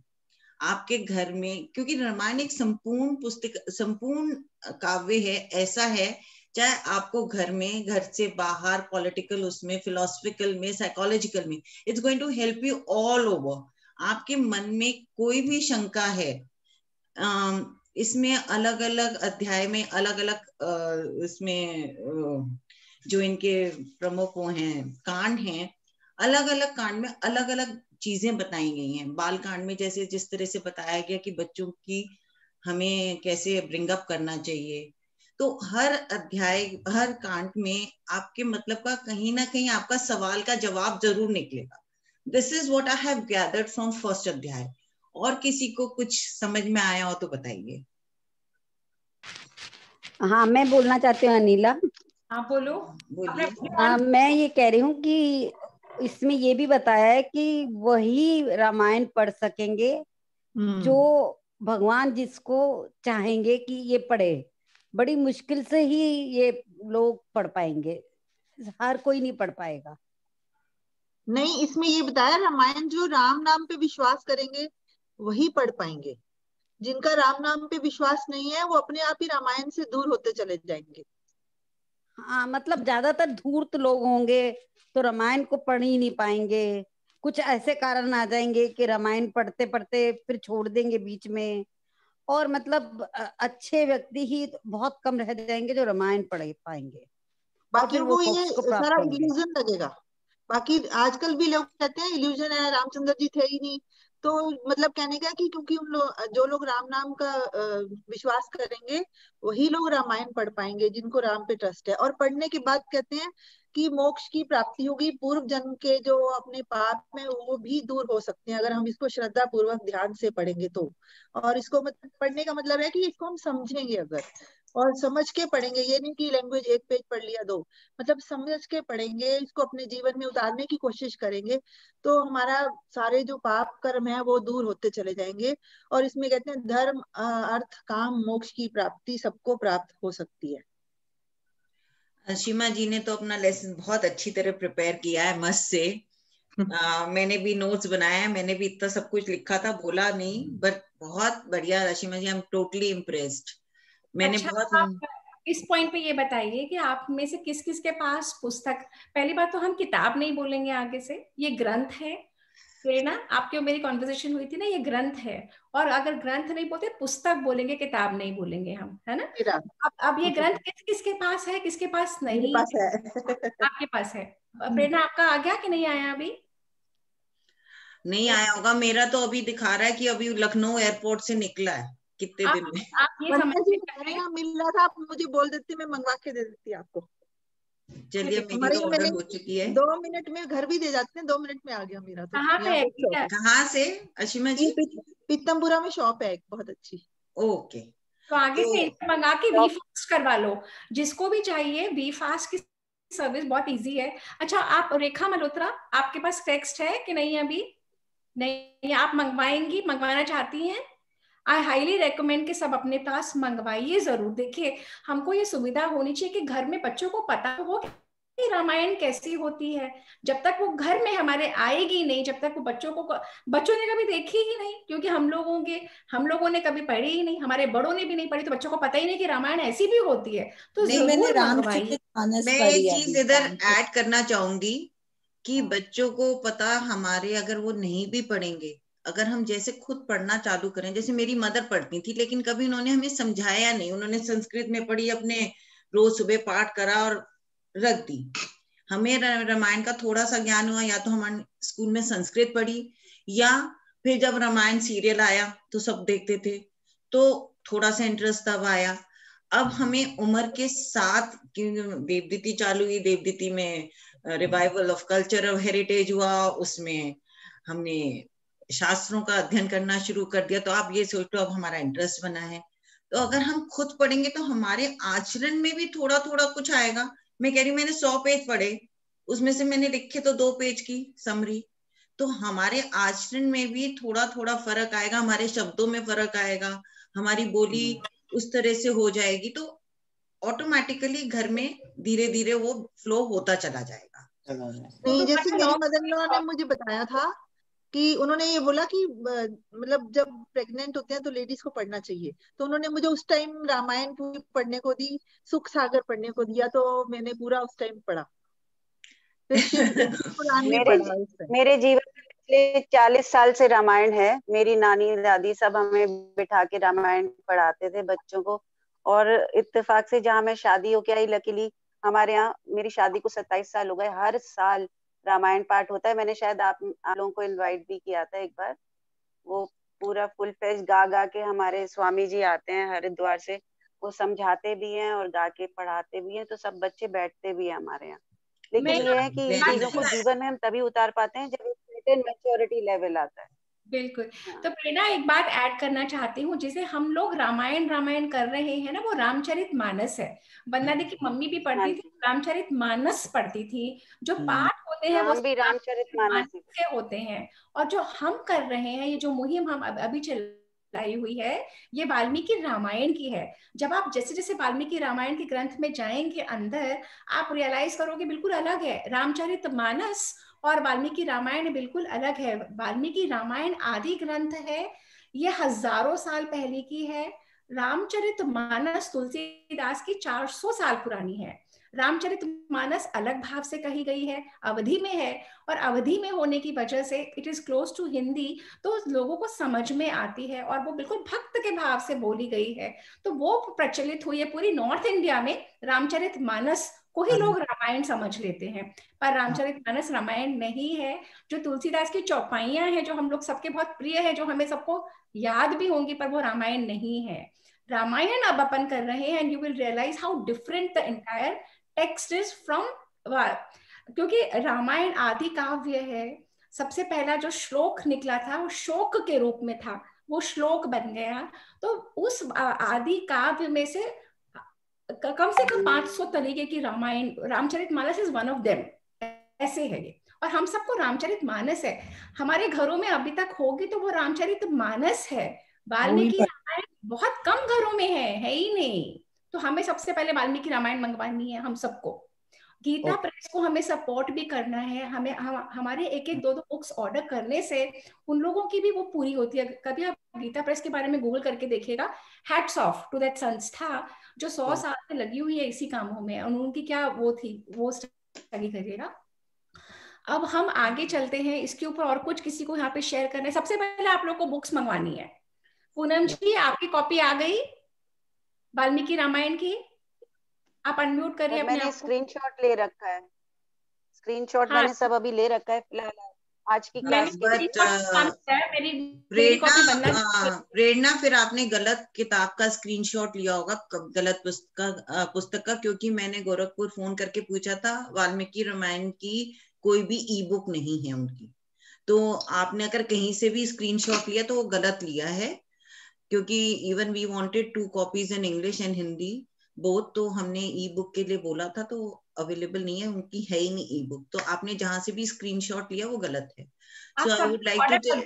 आपके घर में, क्योंकि रामायण एक संपूर्ण पुस्तक, संपूर्ण काव्य है। ऐसा है, चाहे आपको घर में, घर से बाहर, पॉलिटिकल, उसमें फिलोसफिकल में, साइकोलॉजिकल में, it's going to help you all over. आपके मन में कोई भी शंका है, इसमें अलग अलग अध्याय में अलग अलग इसमें जो इनके प्रमुख वो हैं कांड हैं, अलग अलग कांड में अलग अलग चीजें बताई गई हैं। बाल कांड में जैसे जिस तरह से बताया गया कि बच्चों की हमें कैसे ब्रिंग अप करना चाहिए, तो हर अध्याय, हर कांड में आपके मतलब का कहीं ना कहीं आपका सवाल का जवाब जरूर निकलेगा। This is what I have gathered from first अध्याय। और किसी को कुछ समझ में आया हो तो बताइए। हाँ, मैं बोलना चाहती हूँ अनिला। हाँ बोलो। मैं ये कह रही हूँ कि इसमें ये भी बताया है कि वही रामायण पढ़ सकेंगे जो भगवान जिसको चाहेंगे कि ये पढ़े। बड़ी मुश्किल से ही ये लोग पढ़ पाएंगे, हर कोई नहीं पढ़ पाएगा। नहीं, इसमें ये बताया रामायण जो राम नाम पे विश्वास करेंगे वही पढ़ पाएंगे। जिनका राम नाम पे विश्वास नहीं है वो अपने आप ही रामायण से दूर होते चले जाएंगे। हाँ, मतलब ज्यादातर धूर्त लोग होंगे तो रामायण को पढ़ ही नहीं पाएंगे। कुछ ऐसे कारण आ जाएंगे कि रामायण पढ़ते पढ़ते फिर छोड़ देंगे बीच में, और मतलब अच्छे व्यक्ति ही बहुत कम रह जाएंगे जो रामायण पढ़ पाएंगे। बाकी वो ये सारा इल्यूजन लगेगा। बाकी आजकल भी लोग कहते हैं इल्यूजन है, रामचंद्र जी थे ही नहीं। तो मतलब कहने का कि क्योंकि उन लोग जो लोग राम नाम का विश्वास करेंगे वही लोग रामायण पढ़ पाएंगे, जिनको राम पे ट्रस्ट है। और पढ़ने के बाद कहते हैं कि मोक्ष की प्राप्ति होगी, पूर्व जन्म के जो अपने पाप में वो भी दूर हो सकते हैं अगर हम इसको श्रद्धा पूर्वक ध्यान से पढ़ेंगे तो। और इसको मतलब पढ़ने का मतलब है कि इसको हम समझेंगे अगर, और समझ के पढ़ेंगे। ये नहीं कि लैंग्वेज एक पेज पढ़ लिया दो, मतलब समझ के पढ़ेंगे, इसको अपने जीवन में उतारने की कोशिश करेंगे तो हमारा सारे जो पाप कर्म है वो दूर होते चले जाएंगे। और इसमें कहते हैं धर्म अर्थ काम मोक्ष की प्राप्ति सबको प्राप्त हो सकती है। सीमा जी ने तो अपना लेसन बहुत अच्छी तरह प्रिपेयर किया है, मस्त से। मैंने भी नोट्स बनाया है, मैंने भी इतना सब कुछ लिखा था, बोला नहीं, बट बहुत बढ़िया रशिमा जी, आई एम टोटली इम्प्रेस्ड। मैंने अच्छा, आप इस पॉइंट पे ये बताइए कि आप में से किस किस के पास पुस्तक, पहली बात तो हम किताब नहीं बोलेंगे आगे से, ये ग्रंथ है प्रेरणा, आपकी और मेरी कॉन्वर्सेशन हुई थी ना, ये ग्रंथ है, और अगर ग्रंथ नहीं बोलते पुस्तक बोलेंगे, किताब नहीं बोलेंगे हम, है ना। अब ये ग्रंथ किसके पास है, किसके पास नहीं पास है? आपके पास है। प्रेरणा, आपका आ गया कि नहीं आया अभी? नहीं आया होगा, मेरा तो अभी दिखा रहा है कि अभी लखनऊ एयरपोर्ट से निकला है कितने दिन में। आप ये समझ मिल रहा था, आप मुझे बोल देते, मैं मंगवा के दे देती आपको। चलिए, मेरी तो ऑर्डर हो चुकी है। 2 मिनट में घर भी दे जाते हैं, 2 मिनट में आ गया मेरा तो। कहाँ से अशीमा जी? पीतमपुरा में शॉप है एक बहुत अच्छी। ओके, तो आगे से मंगा के वी फास्ट करवा लो, जिसको भी चाहिए। वी फास्ट की सर्विस बहुत इजी है। अच्छा, आप रेखा मल्होत्रा, आपके पास टेक्स्ट है कि नहीं अभी? नहीं, आप मंगवाएंगी, मंगवाना चाहती हैं? आई हाईली रेकमेंड कि सब अपने पास मंगवाइए जरूर। देखिए, हमको ये सुविधा होनी चाहिए कि घर में बच्चों को पता हो कि रामायण कैसी होती है। जब तक वो घर में हमारे आएगी नहीं, जब तक वो बच्चों ने कभी देखी ही नहीं, क्योंकि हम लोगों ने कभी पढ़ी ही नहीं, हमारे बड़ों ने भी नहीं पढ़ी, तो बच्चों को पता ही नहीं कि रामायण ऐसी भी होती है। तो जरूर मंगवाइए। मैं एक चीज इधर ऐड करना चाहूंगी कि बच्चों को पता, हमारे अगर वो नहीं भी पढ़ेंगे, अगर हम जैसे खुद पढ़ना चालू करें, जैसे मेरी मदर पढ़ती थी लेकिन कभी उन्होंने हमें समझाया नहीं, उन्होंने संस्कृत में पढ़ी, अपने रोज सुबह पाठ करा और रख दी। हमें रामायण का थोड़ा सा ज्ञान हुआ, या तो हमारे स्कूल में संस्कृत पढ़ी, या फिर जब रामायण सीरियल आया तो सब देखते थे, तो थोड़ा सा इंटरेस्ट तब आया। अब हमें उम्र के साथ, देवदीति चालू हुई, देवदीति में रिवाइवल ऑफ कल्चरल हेरिटेज हुआ, उसमें हमने शास्त्रों का अध्ययन करना शुरू कर दिया, तो आप ये सोचो अब हमारा इंटरेस्ट बना है। तो अगर हम खुद पढ़ेंगे तो हमारे आचरण में भी थोड़ा थोड़ा कुछ आएगा। मैं कह रही हूँ, मैंने 100 पेज पढ़े, उसमें से मैंने लिखे तो 2 पेज की समरी, तो हमारे आचरण में भी थोड़ा थोड़ा फर्क आएगा, हमारे शब्दों में फर्क आएगा, हमारी बोली उस तरह से हो जाएगी, तो ऑटोमेटिकली घर में धीरे धीरे वो फ्लो होता चला जाएगा। नहीं, जैसे मेरी मदर-इन-लॉ ने मुझे बताया था कि उन्होंने ये बोला कि मतलब जब प्रेग्नेंट होते हैं तो लेडीज को पढ़ना चाहिए, तो उन्होंने मुझे उस टाइम रामायण पूरी पढ़ने को दी, सुख सागर पढ़ने को दिया, तो मैंने पूरा उस टाइम पढ़ा। मेरे जीवन में पिछले 40 साल से रामायण है। मेरी नानी दादी सब हमें बिठा के रामायण पढ़ाते थे बच्चों को, और इत्तेफाक से जहाँ मैं शादी होके आई, लकीली हमारे यहाँ, मेरी शादी को 27 साल हो गए, हर साल रामायण पाठ होता है। मैंने शायद आप लोगों को इनवाइट भी किया था एक बार। वो पूरा फुल फ्लेज गा गा के, हमारे स्वामी जी आते हैं हरिद्वार से, वो समझाते भी हैं और गा के पढ़ाते भी हैं, तो सब बच्चे बैठते भी हैं हमारे यहाँ। लेकिन ये है कि इन चीजों को जीवन में हम तभी उतार पाते हैं जब एक सर्टेन मैच्योरिटी लेवल आता है। बिल्कुल। तो प्रेरणा, एक बात ऐड करना चाहती हूँ, जैसे हम लोग रामायण कर रहे हैं ना, वो रामचरितमानस है। वंदना दी की मम्मी भी पढ़ती थी, रामचरितमानस पढ़ती थी। जो पाठ होते हैं वो भी रामचरितमानस के होते हैं, और जो हम कर रहे हैं, ये जो मुहिम हम अभी लाई हुई है, ये वाल्मीकि रामायण की है। जब आप जैसे जैसे वाल्मीकि रामायण के ग्रंथ में जाएंगे अंदर, आप रियलाइज करोगे बिल्कुल अलग है। रामचरितमानस और वाल्मीकि रामायण बिल्कुल अलग है। वाल्मीकि रामायण आदि ग्रंथ है, ये हजारों साल पहले की है। रामचरितमानस तुलसीदास की 400 साल पुरानी है। रामचरितमानस अलग भाव से कही गई है, अवधि में है, और अवधि में होने की वजह से it is close to Hindi, तो लोगों को समझ में आती है, और वो बिल्कुल भक्त के भाव से बोली गई है, तो वो प्रचलित हुई है पूरी नॉर्थ इंडिया में। रामचरितमानस को ही लोग रामायण समझ लेते हैं, पर रामचरितमानस रामायण नहीं है। जो तुलसीदास की चौपाइयां हैं, जो हम लोग सबके बहुत प्रिय है, जो हमें सबको याद भी होंगी, पर वो रामायण नहीं है। रामायण अब अपन कर रहे हैं, and you will realize how different the entire text is from, क्योंकि रामायण आदि काव्य है। सबसे पहला जो श्लोक निकला था वो शोक के रूप में था, वो श्लोक बन गया। तो उस आदि काव्य में से कम से कम 500 तरीके की Ramayana, Ramcharitmanas is one of them, ऐसे है ये। और हम सबको रामचरितमानस है, हमारे घरों में अभी तक होगी तो वो रामचरितमानस है। वाल्मीकि रामायण बहुत कम घरों में है ही नहीं। तो हमें सबसे पहले वाल्मीकि रामायण मंगवानी है हम सबको। गीता प्रेस को हमें सपोर्ट भी करना है। हमारे एक एक दो बुक्स ऑर्डर करने से उन लोगों की भी वो पूरी होती है। कभी आप गीता प्रेस के बारे में गूगल करके देखिएगा, हैट्स ऑफ टू दैट संस्था जो 100 साल से लगी हुई है इसी कामों में, और उनकी क्या वो थी, वो स्टडी करिएगा। अब हम आगे चलते हैं इसके ऊपर, और कुछ किसी को यहाँ पे शेयर करना है? सबसे पहले आप लोग को बुक्स मंगवानी है। पूनम जी आपकी कॉपी आ गई वाल्मीकि रामायण की? आप अनम्यूट करिए अपने मैंने आप को। स्क्रीनशॉट ले रखा है, स्क्रीनशॉट हाँ, मैंने सब अभी ले रखा है फिलहाल आज की मैंने क्लास के लिए। मेरी कॉपी बनना। प्रेरणा फिर आपने गलत किताब का स्क्रीनशॉट लिया होगा, गलत पुस्तक का, क्योंकि मैंने गोरखपुर फोन करके पूछा था, वाल्मीकि रामायण की कोई भी ई बुक नहीं है उनकी। तो आपने अगर कहीं से भी स्क्रीनशॉट लिया तो वो गलत लिया है, क्योंकि even we wanted 2 copies in English and Hindi both, तो हमने ई बुक के लिए बोला था, तो अवेलेबल नहीं है, उनकी है ही नहीं ई बुक। तो आपने जहां से भी स्क्रीनशॉट लिया वो गलत है। So I would like to tell,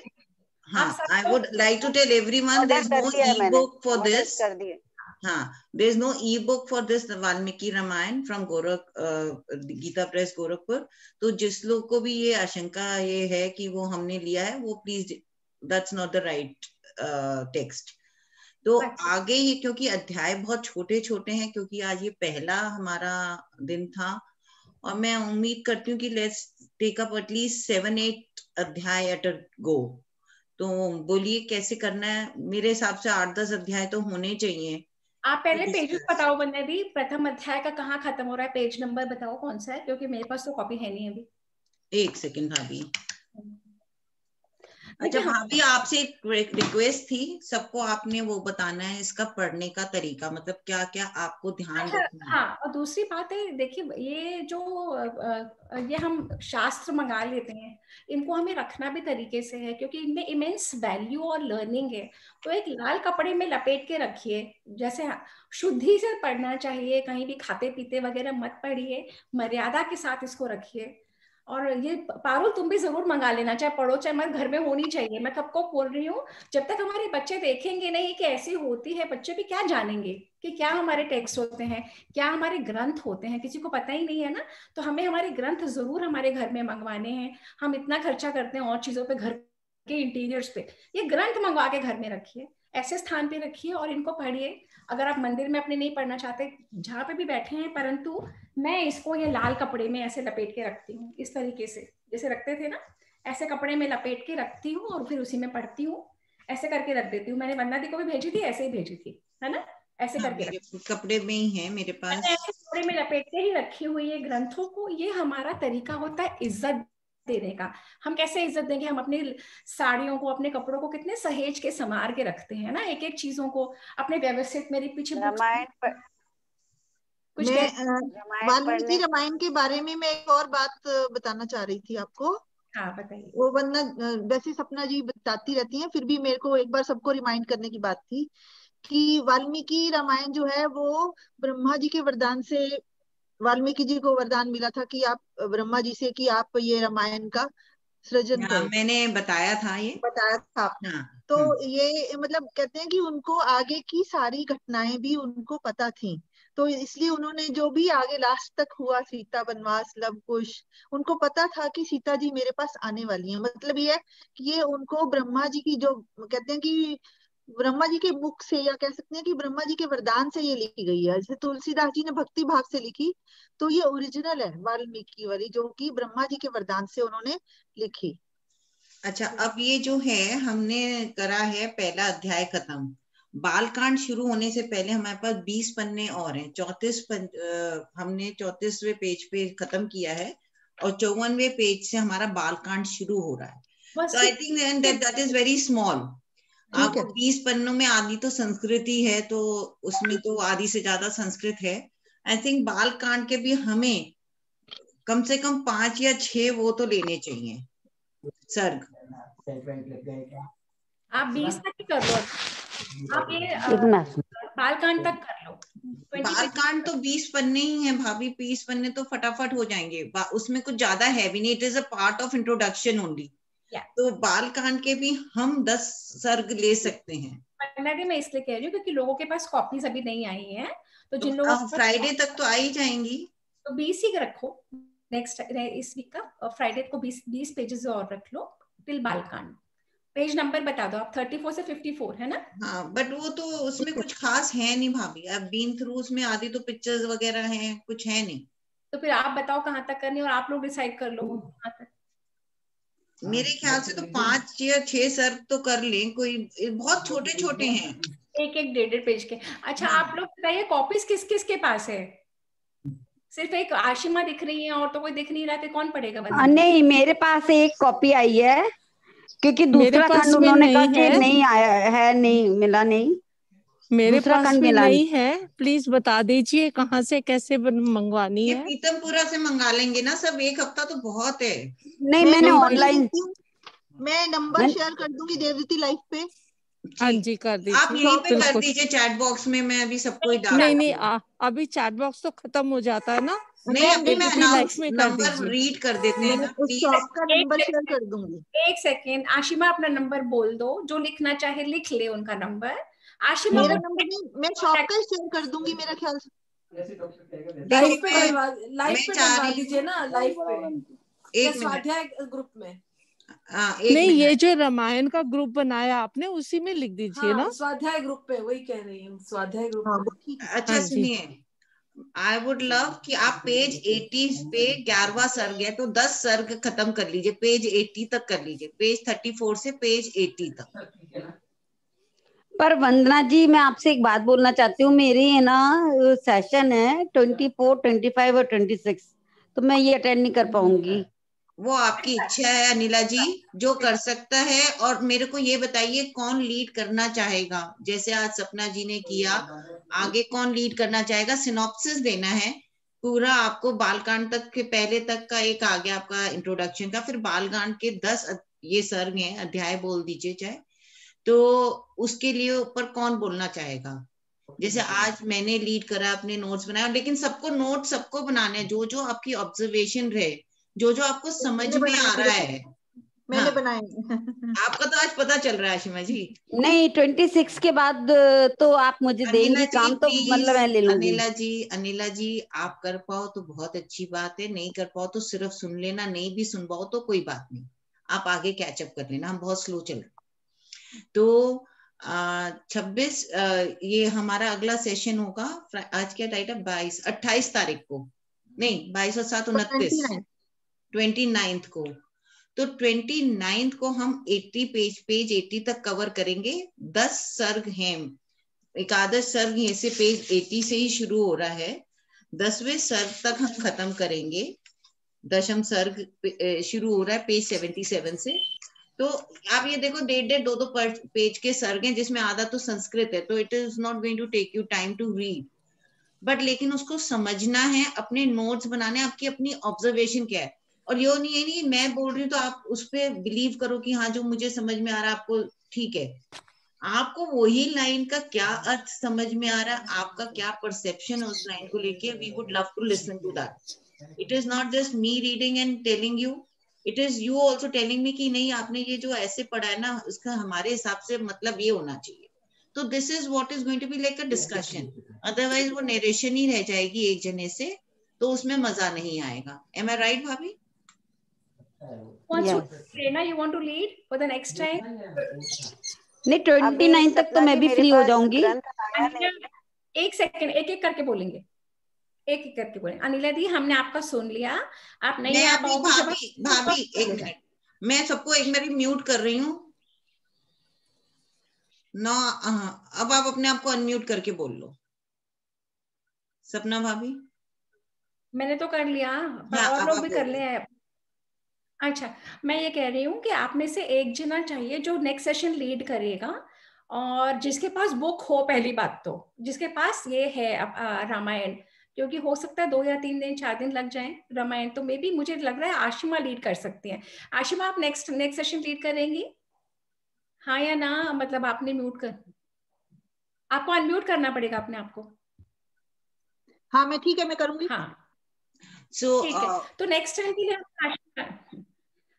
I would like to tell everyone there's no e-book for this. There's no e-book for this Valmiki Ramayana from Gita Press Gorakhpur. तो जिस लोग को भी ये आशंका ये है कि वो हमने लिया है, वो please, that's not the right text. तो आगे ये, क्योंकि अध्याय बहुत छोटे छोटे हैं, क्योंकि आज ये पहला हमारा दिन था, और मैं उम्मीद करती हूँ कि let's take up at least 7-8 अध्याय at a go. तो बोलिए कैसे करना है? मेरे हिसाब से 8-10 अध्याय तो होने चाहिए। आप पहले पेजेस बताओ बंदे दी, प्रथम अध्याय का कहाँ खत्म हो रहा है, पेज नंबर बताओ कौन सा है, क्योंकि मेरे पास तो कॉपी है नहीं अभी। 1 सेकंड भाभी। अच्छा भाभी, आपसे एक रिक्वेस्ट थी, सबको आपने वो बताना है इसका पढ़ने का तरीका, मतलब क्या क्या आपको ध्यान रखना है। हाँ, और दूसरी बात है, देखिए ये जो ये हम शास्त्र मंगा लेते हैं, इनको हमें रखना भी तरीके से है, क्योंकि इनमें इमेंस वैल्यू और लर्निंग है। तो एक लाल कपड़े में लपेट के रखिए, जैसे शुद्धि से पढ़ना चाहिए, कहीं भी खाते पीते वगैरह मत पढ़िए, मर्यादा के साथ इसको रखिए। और ये पारुल तुम भी जरूर मंगा लेना, चाहे पढ़ो चाहे मत, घर में होनी चाहिए। मैं कब को बोल रही हूँ, जब तक हमारे बच्चे देखेंगे नहीं कि ऐसी होती है, बच्चे भी क्या जानेंगे कि क्या हमारे टेक्स्ट होते हैं, क्या हमारे ग्रंथ होते हैं, किसी को पता ही नहीं है ना। तो हमें हमारे ग्रंथ जरूर हमारे घर में मंगवाने हैं। हम इतना खर्चा करते हैं और चीजों पे, घर के इंटीरियर्स पे, ये ग्रंथ मंगवा के घर में रखिए, ऐसे स्थान पे रखिए और इनको पढ़िए। अगर आप मंदिर में अपने नहीं पढ़ना चाहते, जहाँ पे भी बैठे हैं, परंतु मैं इसको ये लाल कपड़े में ऐसे लपेट के रखती हूँ, इस तरीके से जैसे रखते थे ना, ऐसे कपड़े में लपेट के रखती हूँ और फिर उसी में पढ़ती हूँ, ऐसे करके रख देती हूँ। मैंने वंदना दी को भी भेजी थी, ऐसे ही भेजी थी, है ना, ऐसे करके मेरे कपड़े में ही है मेरे पास, ऐसे कपड़े में लपेट के ही रखी हुई है ग्रंथों को। ये हमारा तरीका होता है इज्जत देने का। हम कैसे इज्जत देंगे? हम अपनी साड़ियों को, अपने कपड़ों को कितने सहेज के संवार के रखते हैं ना, एक एक चीजों को अपने व्यवस्थित। मेरे पीछे रामायण वाल्मीकि रामायण के बारे में मैं एक और बात बताना चाह रही थी आपको। हाँ बताइए। वो वरना वैसे सपना जी बताती रहती हैं, फिर भी मेरे को एक बार सबको रिमाइंड करने की बात थी कि वाल्मीकि रामायण जो है वो ब्रह्मा जी के वरदान से, वाल्मीकि जी को वरदान मिला था कि आप, ब्रह्मा जी से, कि आप ये रामायण का सृजन करो। मैंने बताया था, ये बताया था। हाँ, तो ये मतलब कहते हैं कि उनको आगे की सारी घटनाएं भी उनको पता थी, तो इसलिए उन्होंने जो भी आगे लास्ट तक हुआ, सीता वनवास, लव कुश, उनको पता था कि सीता जी मेरे पास आने वाली हैं। मतलब ये है कि ये उनको ब्रह्मा जी की, जो कहते हैं कि ब्रह्मा जी के मुख से, या कह सकते हैं कि ब्रह्मा जी के वरदान से ये लिखी गई है। जैसे तुलसीदास जी ने भक्ति भाव से लिखी, तो ये ओरिजिनल है वाल्मीकि वाली, जो कि ब्रह्मा जी के वरदान से उन्होंने लिखी। अच्छा, अब ये जो है हमने करा है पहला अध्याय खत्म, बालकांड शुरू होने से पहले हमारे पास 20 पन्ने और हैं। 34 हमने 34वें पेज पे खत्म किया है और 54वें पेज से हमारा बालकांड शुरू हो रहा है। तो I think that is very small. आपको 20 पन्नों में आधी तो संस्कृति है, तो उसमें तो आधी से ज्यादा संस्कृत है। आई थिंक बालकांड के भी हमें कम से कम 5 या 6 वो तो लेने चाहिए सर्ग। आप 20 तक ही कर लो, आप ये बालकांड तक कर लो। बालकांड तो 20 पन्ने ही हैं भाभी, 20 पन्ने तो फटाफट हो जाएंगे, उसमें कुछ ज्यादा है भी नहीं, it is a part of introduction only. तो बालकांड के भी हम 10 सर्ग ले सकते हैं। मैं इसलिए कह रही हूँ क्योंकि लोगों के पास कॉपीज अभी नहीं आई हैं, तो जिन लोगों को फ्राइडे तक तो आ ही जाएंगी, तो 20 ही रखो। नेक्स्ट इस वीक का फ्राइडे को 20 पेजेस और रख लो टिल बालकांड। पेज नंबर बता दो आप, 34 से 54 है ना? हाँ, बट वो तो उसमें कुछ खास है नहीं भाभी, अब बीन थ्रू उसमें आधी तो पिक्चर्स वगैरह हैं, कुछ है नहीं। तो फिर आप बताओ कहाँ तक करनी है और आप लोग डिसाइड कर लो कहाँ तक। मेरे ख्याल से तो 5 या 6 सर्ग तो कर लें, कोई बहुत छोटे छोटे हैं, एक 1.5 पेज के। अच्छा आप लोग बताइए कॉपीज किस किस के पास है? सिर्फ एक आशिमा दिख रही है और तो कोई दिख नहीं रहा, तो कौन पढ़ेगा? नहीं, मेरे पास एक कॉपी आई है, क्योंकि दूसरा खंड उन्होंने कहा कि नहीं आया है, नहीं मिला, नहीं मेरे दूसरा पास खंड भी मिला नहीं है। प्लीज बता दीजिए कहाँ से कैसे मंगवानी ये है। पीतमपुरा से मंगा लेंगे ना सब, एक हफ्ता तो बहुत है। नहीं, मैंने ऑनलाइन, मैं नंबर शेयर कर दूंगी देवदीदी लाइव पे। हाँ जी कर दीजिए, आप यहीं पे कर दीजिए चैट बॉक्स में, मैं अभी सबको ही डाल। नहीं अभी चैट बॉक्स तो खत्म हो जाता है ना। नहीं अभी मैं लाइव में कर नंबर दीजिए, रीड कर देते हैं ना उस शॉप का नंबर शेयर कर दूंगी। एक सेकेंड, आशिमा अपना नंबर बोल दो, जो लिखना चाहे लिख ले उनका नंबर। आशिमा मेरा नंबर नहीं, मैं शॉप का शेयर कर दूंगी मेरा ख्याल से। लाइव पे डलवा दीजिए ना, लाइव पे एक स्वाध्याय ग्रुप में। नहीं ये जो रामायण का ग्रुप बनाया आपने उसी में लिख दीजिए ना। स्वाध्याय ग्रुप पे, वही कह रही हूँ, स्वाध्याय ग्रुप। अच्छा सुनिए, आई वुड लव कि आप पेज 80 पे 11वां सर्ग है तो 10 सर्ग खत्म कर लीजिए, पेज 80 तक कर लीजिए, पेज 34 से पेज 80 तक। पर वंदना जी मैं आपसे एक बात बोलना चाहती हूँ, मेरी है ना सेशन है 24, 25 और 26, तो मैं ये अटेंड नहीं कर पाऊंगी। वो आपकी इच्छा है अनिला जी, जो कर सकता है। और मेरे को ये बताइए कौन लीड करना चाहेगा, जैसे आज सपना जी ने किया, आगे कौन लीड करना चाहेगा? सिनॉप्सिस देना है पूरा आपको, बालकांड तक के पहले तक का एक आ गया आपका इंट्रोडक्शन का, फिर बालकांड के 10 ये सर्ग हैं, अध्याय बोल दीजिए चाहे, तो उसके लिए ऊपर कौन बोलना चाहेगा? जैसे आज मैंने लीड करा, अपने नोट्स बनाए, लेकिन सबको नोट सबको बनाने, जो जो आपकी ऑब्जर्वेशन रहे, जो जो आपको समझ में आ रहा है। मैंने बनाए। आपका तो आज पता चल रहा है आशिमा जी। नहीं 26 के बाद तो आप मुझे देंगी काम, तो मतलब मैं ले लूंगी। अनिला जी आप कर पाओ तो बहुत अच्छी बात है, नहीं कर पाओ तो सिर्फ सुन लेना, नहीं भी सुन पाओ तो कोई बात नहीं, आप आगे कैचअप कर लेना, हम बहुत स्लो चल रहे। तो 26 ये हमारा अगला सेशन होगा। आज क्या डेट है? 28 तारीख को, नहीं 22 और 7 29, 29 को। तो 29 को हम 80 पेज 80 तक कवर करेंगे। 10 सर्ग हैं, एकादश सर्ग ऐसे पेज 80 से ही शुरू हो रहा है, 10वें सर्ग तक हम खत्म करेंगे। दशम सर्ग शुरू हो रहा है पेज 77 से। तो आप ये देखो 1.5 2 पेज के सर्ग हैं, जिसमें आधा तो संस्कृत है, तो it is not going to take you time to read, but लेकिन उसको समझना है, अपने नोट्स बनाने, आपकी अपनी ऑब्जर्वेशन क्या है। और ये नहीं मैं बोल रही हूँ तो आप उस पर बिलीव करो कि हाँ जो मुझे समझ में आ रहा है आपको ठीक है, आपको वही लाइन का क्या अर्थ समझ में आ रहा है, आपका क्या परसेप्शन है उस लाइन को लेके। We would love to listen to that. It is not just me reading and telling you, it is you also telling me कि नहीं आपने ये जो ऐसे पढ़ा है ना, उसका हमारे हिसाब से मतलब ये होना चाहिए। तो this is what is going to be like a discussion, otherwise वो नरेशन ही रह जाएगी एक जने से, तो उसमें मजा नहीं आएगा। एम आई राइट भाभी? Prerna, you want to lead for the next time? नहीं 29 तक तो मैं भी फ्री हो जाऊंगी। एक सेकंड, एक एक करके बोलेंगे, एक एक करके बोलेंगे। अनिला दी हमने आपका सुन लिया, आप नहीं आ पाओगे। भाभी एक मिनट, मैं सबको एक मिनट म्यूट कर रही हूँ ना। अब आप अपने आप को अनम्यूट करके बोल लो। सपना भाभी? मैंने तो कर लिया, और लोग भी कर ले। अच्छा मैं ये कह रही हूँ कि आप में से एक जना चाहिए जो नेक्स्ट सेशन लीड करेगा, और जिसके पास बुक हो, पहली बात तो जिसके पास ये है रामायण, क्योंकि हो सकता है 2 या 3 दिन 4 दिन लग जाए रामायण, तो मे बी मुझे लग रहा है आशिमा लीड कर सकती है। आशिमा आप नेक्स्ट सेशन लीड करेंगी, हाँ या ना? मतलब आपने म्यूट कर, आपको अनम्यूट करना पड़ेगा अपने आप को। हाँ मैं ठीक है, मैं करूंगी। हाँ ठीक है। तो नेक्स्ट टाइम के लिए आशिमा,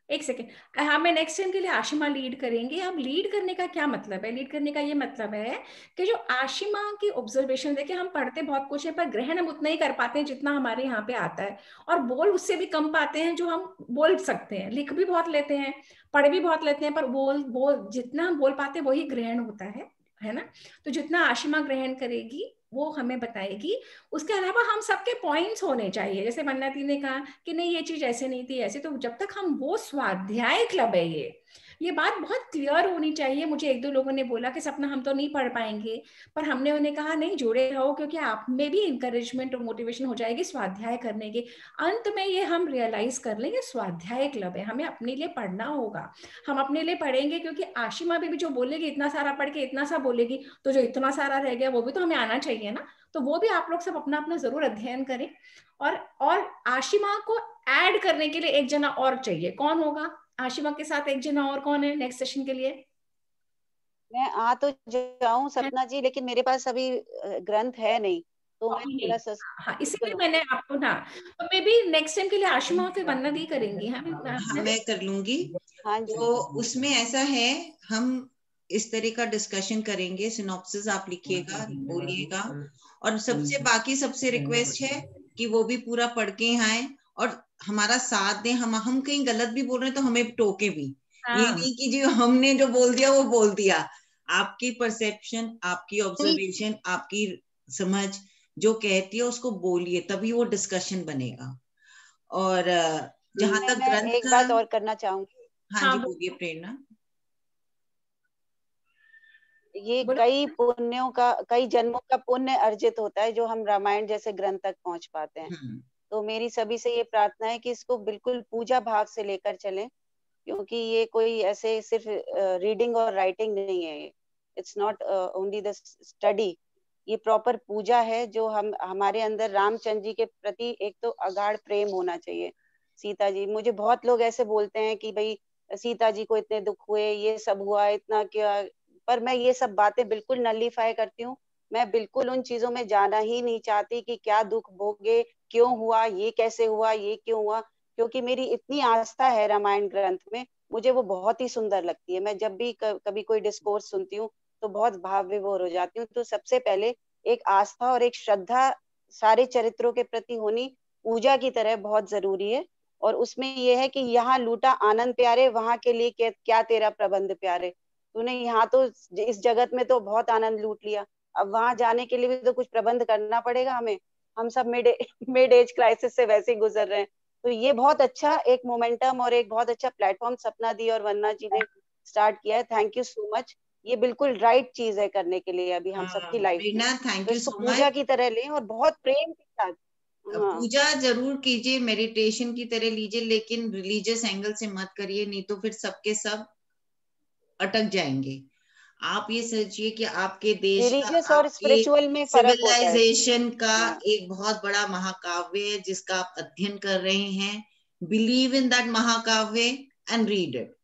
एक सेकेंड, हमें नेक्स्ट टाइम के लिए आशिमा लीड करेंगे। अब लीड करने का क्या मतलब है? लीड करने का ये मतलब है कि जो आशिमा की ऑब्जर्वेशन, देखिए हम पढ़ते बहुत कुछ है पर ग्रहण हम उतना ही कर पाते हैं जितना हमारे यहाँ पे आता है, और बोल उससे भी कम पाते हैं जो हम बोल सकते हैं। लिख भी बहुत लेते हैं, पढ़ भी बहुत लेते हैं, पर बोल जितना हम बोल पाते हैं वही ग्रहण होता है ना? तो जितना आशिमा ग्रहण करेगी वो हमें बताएगी। उसके अलावा हम सबके पॉइंट्स होने चाहिए, जैसे वंदना दी ने कहा कि नहीं ये चीज ऐसे नहीं थी ऐसे, तो जब तक हम वो स्वाध्याय क्लब है ये बात बहुत क्लियर होनी चाहिए। मुझे एक दो लोगों ने बोला कि सपना हम तो नहीं पढ़ पाएंगे, पर हमने उन्हें कहा नहीं जुड़े रहो, क्योंकि आप में भी इंकरेजमेंट और मोटिवेशन हो जाएगी स्वाध्याय करने की। अंत में ये हम रियलाइज कर लेंगे स्वाध्याय क्लब है, हमें अपने लिए पढ़ना होगा, हम अपने लिए पढ़ेंगे, क्योंकि आशिमा भी जो बोलेगी इतना सारा पढ़ के इतना सा बोलेगी, तो जो इतना सारा रह गया वो भी तो हमें आना चाहिए ना। तो वो भी आप लोग सब अपना अपना जरूर अध्ययन करें। और आशिमा को ऐड करने के लिए एक जना और चाहिए, कौन होगा आशिमा के साथ? एक जना और कौन है नेक्स्ट सेशन के लिए? मैं आ तो जाऊं सपना जी, लेकिन मेरे पास अभी ग्रंथ है नहीं, तो मैं थोड़ा सा हाँ, इसीलिए मैंने आपको ना, तो मे बी नेक्स्ट टाइम के लिए आशिमा फिर वंदना दी करेंगी। हाँ मैं कर लूंगी। हाँ जी। तो उसमें ऐसा है, हम इस तरह का डिस्कशन करेंगे, सिनॉप्सिस आप लिखिएगा, बोलिएगा, और सबसे बाकी सबसे रिक्वेस्ट है कि वो भी पूरा पढ़ के आए और हमारा साथ दें। हम कहीं गलत भी बोल रहे हैं तो हमें टोके भी। ये नहीं कि जो हमने जो बोल दिया वो बोल दिया। आपकी परसेप्शन, आपकी ऑब्जर्वेशन, आपकी समझ जो कहती है उसको बोलिए, तभी वो डिस्कशन बनेगा। और जहां तक ग्रंथ एक बात और करना चाहूंगी। हाँ जी बोलिए प्रेरणा। ये कई पुण्यों का, कई जन्मों का पुण्य अर्जित होता है जो हम रामायण जैसे ग्रंथ तक पहुंच पाते हैं। तो मेरी सभी से ये प्रार्थना है कि इसको बिल्कुल पूजा भाव से लेकर चलें, क्योंकि ये कोई ऐसे सिर्फ रीडिंग और राइटिंग नहीं है। It's not only the study, ये प्रॉपर पूजा है जो हम हमारे अंदर रामचंद्र जी के प्रति एक तो अगाढ़ प्रेम होना चाहिए। सीता जी, मुझे बहुत लोग ऐसे बोलते हैं कि भाई सीता जी को इतने दुख हुए, ये सब हुआ, इतना क्या, पर मैं ये सब बातें बिल्कुल नलीफाई करती हूँ। मैं बिल्कुल उन चीजों में जाना ही नहीं चाहती कि क्या दुख भोगे, क्यों हुआ, ये कैसे हुआ, ये क्यों हुआ, क्योंकि मेरी इतनी आस्था है रामायण ग्रंथ में, मुझे वो बहुत ही सुंदर लगती है। मैं जब भी कभी कोई डिस्कोर्स सुनती हूँ तो बहुत भाव विभोर हो जाती हूँ। तो सबसे पहले एक आस्था और एक श्रद्धा सारे चरित्रों के प्रति होनी पूजा की तरह बहुत जरूरी है। और उसमें यह है कि यहाँ लूटा आनंद प्यारे, वहां के लिए क्या तेरा प्रबंध प्यारे। तूने यहाँ तो इस जगत में तो बहुत आनंद लूट लिया, अब वहां जाने के लिए भी तो कुछ प्रबंध करना पड़ेगा हमें। हम सब मिड एज क्राइसिस से वैसे ही गुजर रहे हैं। तो ये बहुत अच्छा एक मोमेंटम और एक बहुत अच्छा प्लेटफॉर्म सपना दी और वंदना जी ने स्टार्ट किया है। Thank you so much. ये बिल्कुल राइट चीज है करने के लिए अभी हम सबकी लाइफ में। थैंक तो यू इसको सो पूजा मच। की तरह लें और बहुत प्रेम के साथ। पूजा जरूर कीजिए, मेडिटेशन की तरह लीजिए, लेकिन रिलीजियस एंगल से मत करिए, नहीं तो फिर सबके सब अटक जाएंगे। आप ये सोचिए कि आपके देश का, और स्पिरिचुअल में फर्क होता है। सिविलाइजेशन का एक बहुत बड़ा महाकाव्य है जिसका आप अध्ययन कर रहे हैं। बिलीव इन दैट महाकाव्य and read it.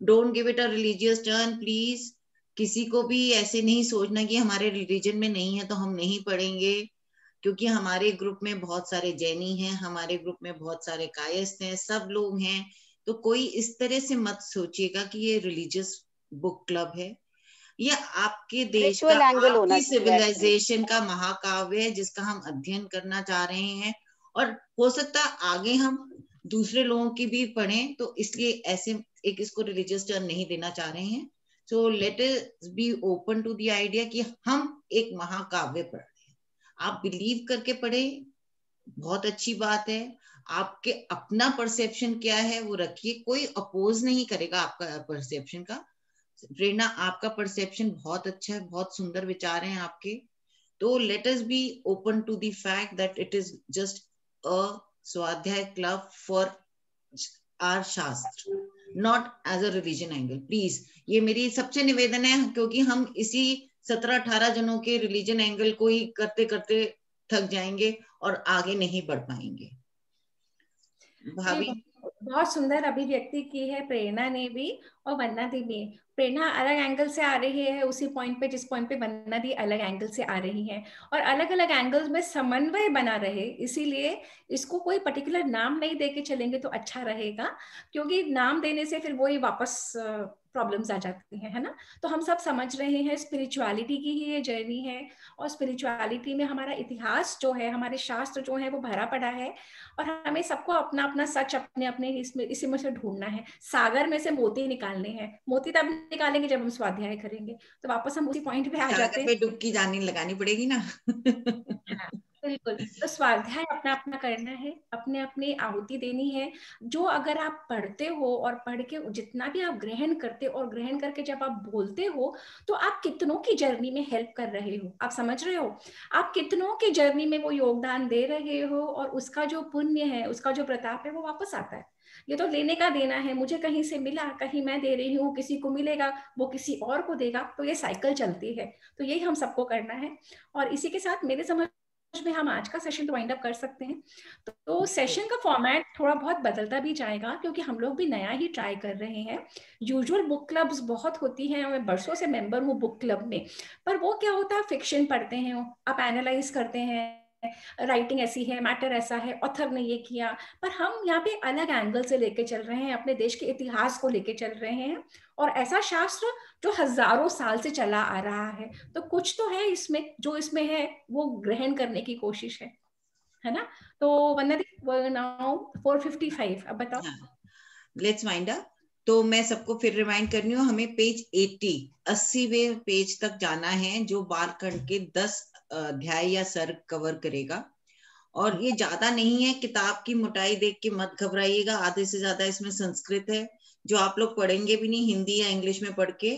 Don't give it a religious turn please. किसी को भी ऐसे नहीं सोचना कि हमारे रिलीजन में नहीं है तो हम नहीं पढ़ेंगे, क्योंकि हमारे ग्रुप में बहुत सारे जैनी हैं, हमारे ग्रुप में बहुत सारे कायस्थ हैं, सब लोग हैं। तो कोई इस तरह से मत सोचिएगा कि ये रिलीजियस बुक क्लब है। ये आपके देश का, आपकी सिविलाइजेशन का महाकाव्य है जिसका हम अध्ययन करना चाह रहे हैं, और हो सकता है आगे हम दूसरे लोगों की भी पढ़ें, तो इसलिए ऐसे एक इसको रिलीजियस टर्न नहीं देना चाह रहे हैं। So let us be open to the idea कि हम एक महाकाव्य पढ़ रहे हैं। आप बिलीव करके पढ़े, बहुत अच्छी बात है। आपके अपना परसेप्शन क्या है वो रखिए, कोई अपोज नहीं करेगा आपका परसेप्शन का। प्रेरणा, आपका परसेप्शन बहुत अच्छा है, बहुत सुंदर विचार हैं आपके। तो let us be open to the fact that it is just a Swadhyay club for our shastra, not as a religion angle. Please, ये मेरी सबसे निवेदन है, क्योंकि हम इसी 17-18 जनों के रिलीजन एंगल को ही करते करते थक जाएंगे और आगे नहीं बढ़ पाएंगे। भाभी, बहुत सुंदर अभिव्यक्ति की है प्रेरणा ने भी और वंदना दी भी। प्रेरणा अलग एंगल से आ रही है उसी पॉइंट पे जिस पॉइंट पे वंदना दी अलग एंगल से आ रही है, और अलग अलग एंगल्स में समन्वय बना रहे। इसीलिए इसको कोई पर्टिकुलर नाम नहीं देके चलेंगे तो अच्छा रहेगा, क्योंकि नाम देने से फिर वही वापस प्रॉब्लम्स आ जाती हैं, है ना। तो हम सब समझ रहे हैं स्पिरिचुअलिटी की ही ये जर्नी है, और स्पिरिचुअलिटी में हमारा इतिहास जो है, हमारे शास्त्र जो है वो भरा पड़ा है, और हमें सबको अपना अपना सच अपने अपने इसमें इसी में से ढूंढना है। सागर में से मोती निकाल निकालने हैं। मोती तब निकालेंगे जब हम स्वाध्याय करेंगे। तो वापस हम उसी पॉइंट पे आ जाते हैं, डुबकी जाने लगानी पड़ेगी ना। हाँ, बिल्कुल। तो स्वाध्याय अपना अपना करना है, अपने अपनी आहुति देनी है। जो अगर आप पढ़ते हो और पढ़ के जितना भी आप ग्रहण करते हो और ग्रहण करके जब आप बोलते हो, तो आप कितनों की जर्नी में हेल्प कर रहे हो। आप समझ रहे हो, आप कितनों की जर्नी में वो योगदान दे रहे हो, और उसका जो पुण्य है, उसका जो प्रताप है, वो वापस आता है। ये तो लेने का देना है, मुझे कहीं से मिला, कहीं मैं दे रही हूँ, किसी को मिलेगा, वो किसी और को देगा, तो ये साइकिल चलती है। तो यही हम सबको करना है। और इसी के साथ मेरे समझ में हम आज का सेशन तो वाइंड अप कर सकते हैं। तो सेशन का फॉर्मेट थोड़ा बहुत बदलता भी जाएगा, क्योंकि हम लोग भी नया ही ट्राई कर रहे हैं। यूजुअल बुक क्लब्स बहुत होती हैं, मैं बरसों से मेंबर हूँ बुक क्लब में, पर वो क्या होता है, फिक्शन पढ़ते हैं, आप एनालाइज करते हैं, राइटिंग ऐसी है, मैटर ऐसा है, ऑथर ने ये किया। पर हम यहाँ पे अलग एंगल से लेके चल रहे हैं, अपने देश के इतिहास को लेके चल रहे हैं, और ऐसा शास्त्र जो हजारों साल से चला आ रहा है। तो कुछ तो है इसमें, जो इसमें है वो ग्रहण करने की कोशिश है ना। तो वंदना दी, नाउ 4:55, अब बताओ। Let's wind up. तो मैं सबको फिर रिमाइंड कर रही हूँ, हमें पेज 80वें पेज तक जाना है, जो बालखंड के 10 अध्याय या सर्ग कवर करेगा। और ये ज्यादा नहीं है, किताब की मोटाई देख के मत घबराइएगा, आधे से ज्यादा इसमें संस्कृत है, जो आप लोग पढ़ेंगे भी नहीं, हिंदी या इंग्लिश में पढ़ के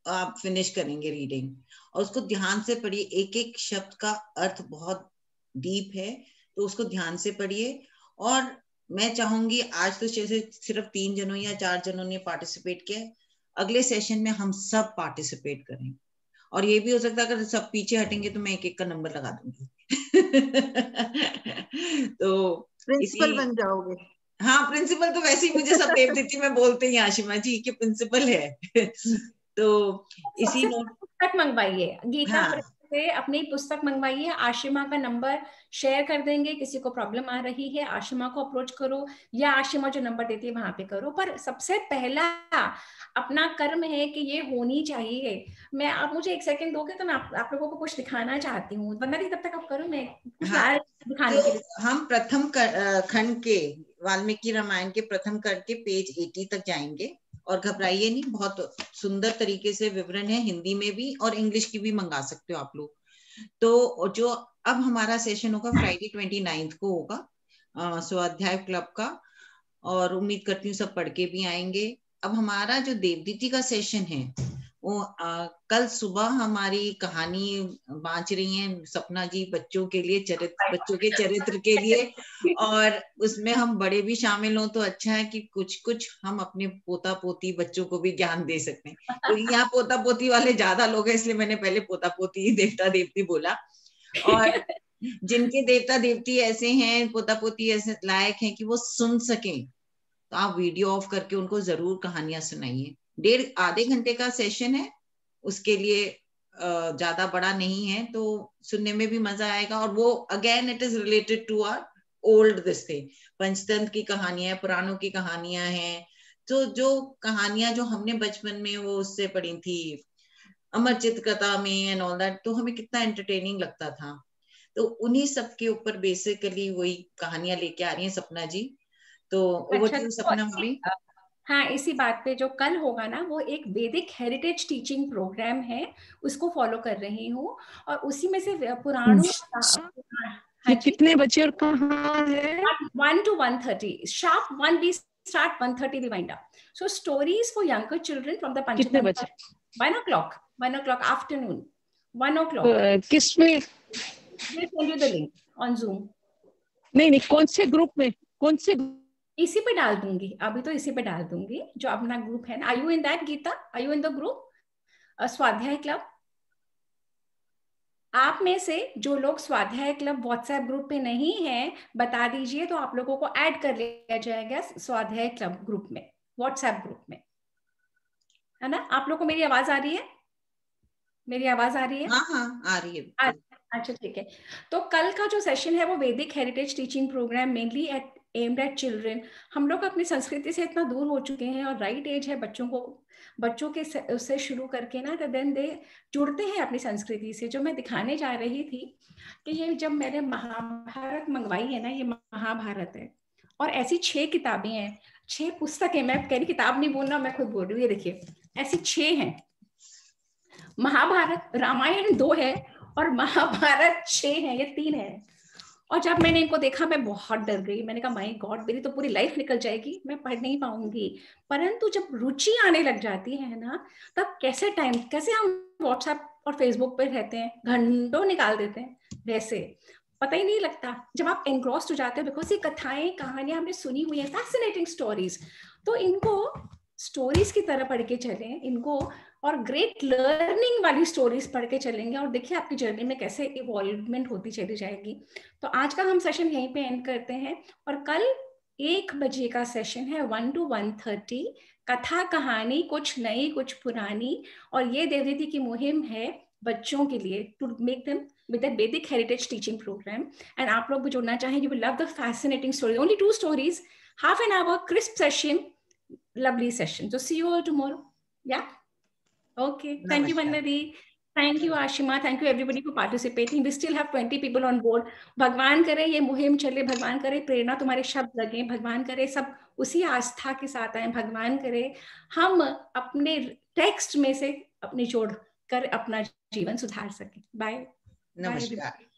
आप फिनिश करेंगे रीडिंग। और उसको ध्यान से पढ़िए, एक एक शब्द का अर्थ बहुत डीप है, तो उसको ध्यान से पढ़िए। और मैं चाहूंगी, आज तो जैसे सिर्फ 3 जनों या 4 जनों ने पार्टिसिपेट किया, अगले सेशन में हम सब पार्टिसिपेट करें। और ये भी हो सकता है अगर सब पीछे हटेंगे तो मैं एक एक का नंबर लगा दूंगी। तो प्रिंसिपल बन जाओगे। हाँ, प्रिंसिपल तो वैसे ही मुझे सब देवदीति में बोलते हैं आशिमा जी कि प्रिंसिपल है। तो इसी नोट पुस्तक मंगवाइए, गीता हाँ, से अपनी पुस्तक मंगवाइए। आशिमा का नंबर शेयर कर देंगे, किसी को प्रॉब्लम आ रही है आशिमा को अप्रोच करो, या आशिमा जो नंबर देती है वहां पे करो। पर सबसे पहला अपना कर्म है कि ये होनी चाहिए। मैं, आप मुझे 1 सेकंड दोगे तो मैं आप लोगों को कुछ दिखाना चाहती हूँ। वंदना दी तब तक आप करो, मैं कुछ हाँ, दिखाने तो के लिए। हम प्रथम खंड के वाल्मीकि रामायण के प्रथम खंड के पेज 80 तक जाएंगे। और घबराइए नहीं, बहुत सुंदर तरीके से विवरण है, हिंदी में भी और इंग्लिश की भी मंगा सकते हो आप लोग। तो जो अब हमारा सेशन होगा फ्राइडे 29 को होगा स्वाध्याय क्लब का, और उम्मीद करती हूँ सब पढ़ के भी आएंगे। अब हमारा जो देवदीति का सेशन है वो कल सुबह हमारी कहानी बांच रही हैं सपना जी, बच्चों के लिए, बच्चों के चरित्र के लिए। और उसमें हम बड़े भी शामिल हों तो अच्छा है कि कुछ कुछ हम अपने पोता पोती बच्चों को भी ज्ञान दे सकते हैं, क्योंकि यहाँ पोता पोती वाले ज्यादा लोग हैं, इसलिए मैंने पहले पोता पोती देवता देवती बोला। और जिनके देवता देवती ऐसे हैं, पोता पोती ऐसे लायक हैं कि वो सुन सकें, तो आप वीडियो ऑफ करके उनको जरूर कहानियां सुनाइए। आधे घंटे का सेशन है, उसके लिए ज्यादा बड़ा नहीं है, तो सुनने में भी मजा आएगा। और वो again it is related to our old this thing, Panchatantra की कहानियां, पुराणों की कहानियां हैं। तो जो कहानियां जो हमने बचपन में वो उससे पढ़ी थी, अमर चित्रकथा में एंड ऑल दैट, तो हमें कितना एंटरटेनिंग लगता था। तो उन्हीं सब के ऊपर बेसिकली वही कहानियां लेके आ रही हैं सपना जी। तो ओवर टू सपना भाभी। हाँ, इसी बात पे जो कल होगा ना, वो एक वैदिक हेरिटेज टीचिंग प्रोग्राम है, उसको फॉलो कर रही हूँ। और उसी में से पुराणों ये कितने बच्चे और कहाँ है? 1 to 1:30 sharp. 1 we start, 1:30 we wind up. So stories for younger children from the कितने बच्चे? 1 o'clock afternoon, 1 o'clock. किस में? We'll send you the link on Zoom. नहीं, कौन से ग्रुप में? कौन से? इसी पे डाल दूंगी, अभी तो इसी पे डाल दूंगी, जो अपना ग्रुप है ना। Are you in that, Gita? Are you in the group? Swadhyay club. आप में से जो लोग स्वाध्याय क्लब व्हाट्सएप ग्रुप पे नहीं है, बता दीजिए, तो आप लोगों को ऐड कर लिया जाएगा स्वाध्याय क्लब ग्रुप में, व्हाट्सएप ग्रुप में, है ना। आप लोग को मेरी आवाज आ रही है? मेरी आवाज आ रही है? हाँ, आ रही है। अच्छा, ठीक है। तो कल का जो सेशन है वो Vedic heritage teaching programme, mainly aimed at children. हम लोग अपनी संस्कृति से इतना दूर हो चुके हैं, और राइट एज है बच्चों के उससे शुरू करके ना, तो देन दे जुड़ते हैं अपनी संस्कृति से। जो मैं दिखाने जा रही थी कि ये जब मैंने महाभारत मंगवाई है ना, ये महाभारत है, और ऐसी 6 किताबें हैं। 6 पुस्तकें, मैं कह रही किताब नहीं बोलना, मैं खुद बोल रही हूँ, ये देखिए ऐसी 6 हैं। महाभारत, रामायण 2 है और महाभारत 6 है, ये 3 है। और जब मैंने इनको देखा मैं बहुत डर गई, मैंने कहा माय गॉड मेरी तो पूरी लाइफ निकल जाएगी, मैं पढ़ नहीं पाऊंगी। परंतु जब रुचि आने लग जाती है ना, तब कैसे हम व्हाट्सएप और फेसबुक पे रहते हैं, घंटों निकाल देते हैं, वैसे पता ही नहीं लगता जब आप एनग्रॉस्ड हो जाते हैं। बिकॉज ये कथाएं कहानियां हमने सुनी हुई है, फैसिनेटिंग स्टोरीज, तो इनको स्टोरीज की तरह पढ़ के चलें इनको, और ग्रेट लर्निंग वाली स्टोरीज पढ़ के चलेंगे, और देखिए आपकी जर्नी में कैसे इवॉल्वमेंट होती चली जाएगी। तो आज का हम सेशन यहीं पे एंड करते हैं, और कल 1 बजे का सेशन है 1 to 1:30, कथा कहानी कुछ नई कुछ पुरानी। और ये देवदीदी की मुहिम है बच्चों के लिए, to make them with a Vedic heritage teaching program, and आप लोग भी जुड़ना चाहें, you will love the fascinating story, only 2 stories, half an hour crisp session, lovely session. So see you all tomorrow. Yeah, okay. Thank you Vandadi, thank you Ashima, thank you everybody for participating. We still have 20 people on board. भगवान करे ये मुहिम चले, भगवान करे प्रेरणा तुम्हारे शब्द लगे, भगवान करे सब उसी आस्था के साथ आए, भगवान करे हम अपने टेक्स्ट में से अपनी जोड़ कर अपना जीवन सुधार सके। बाय। नमस्कार।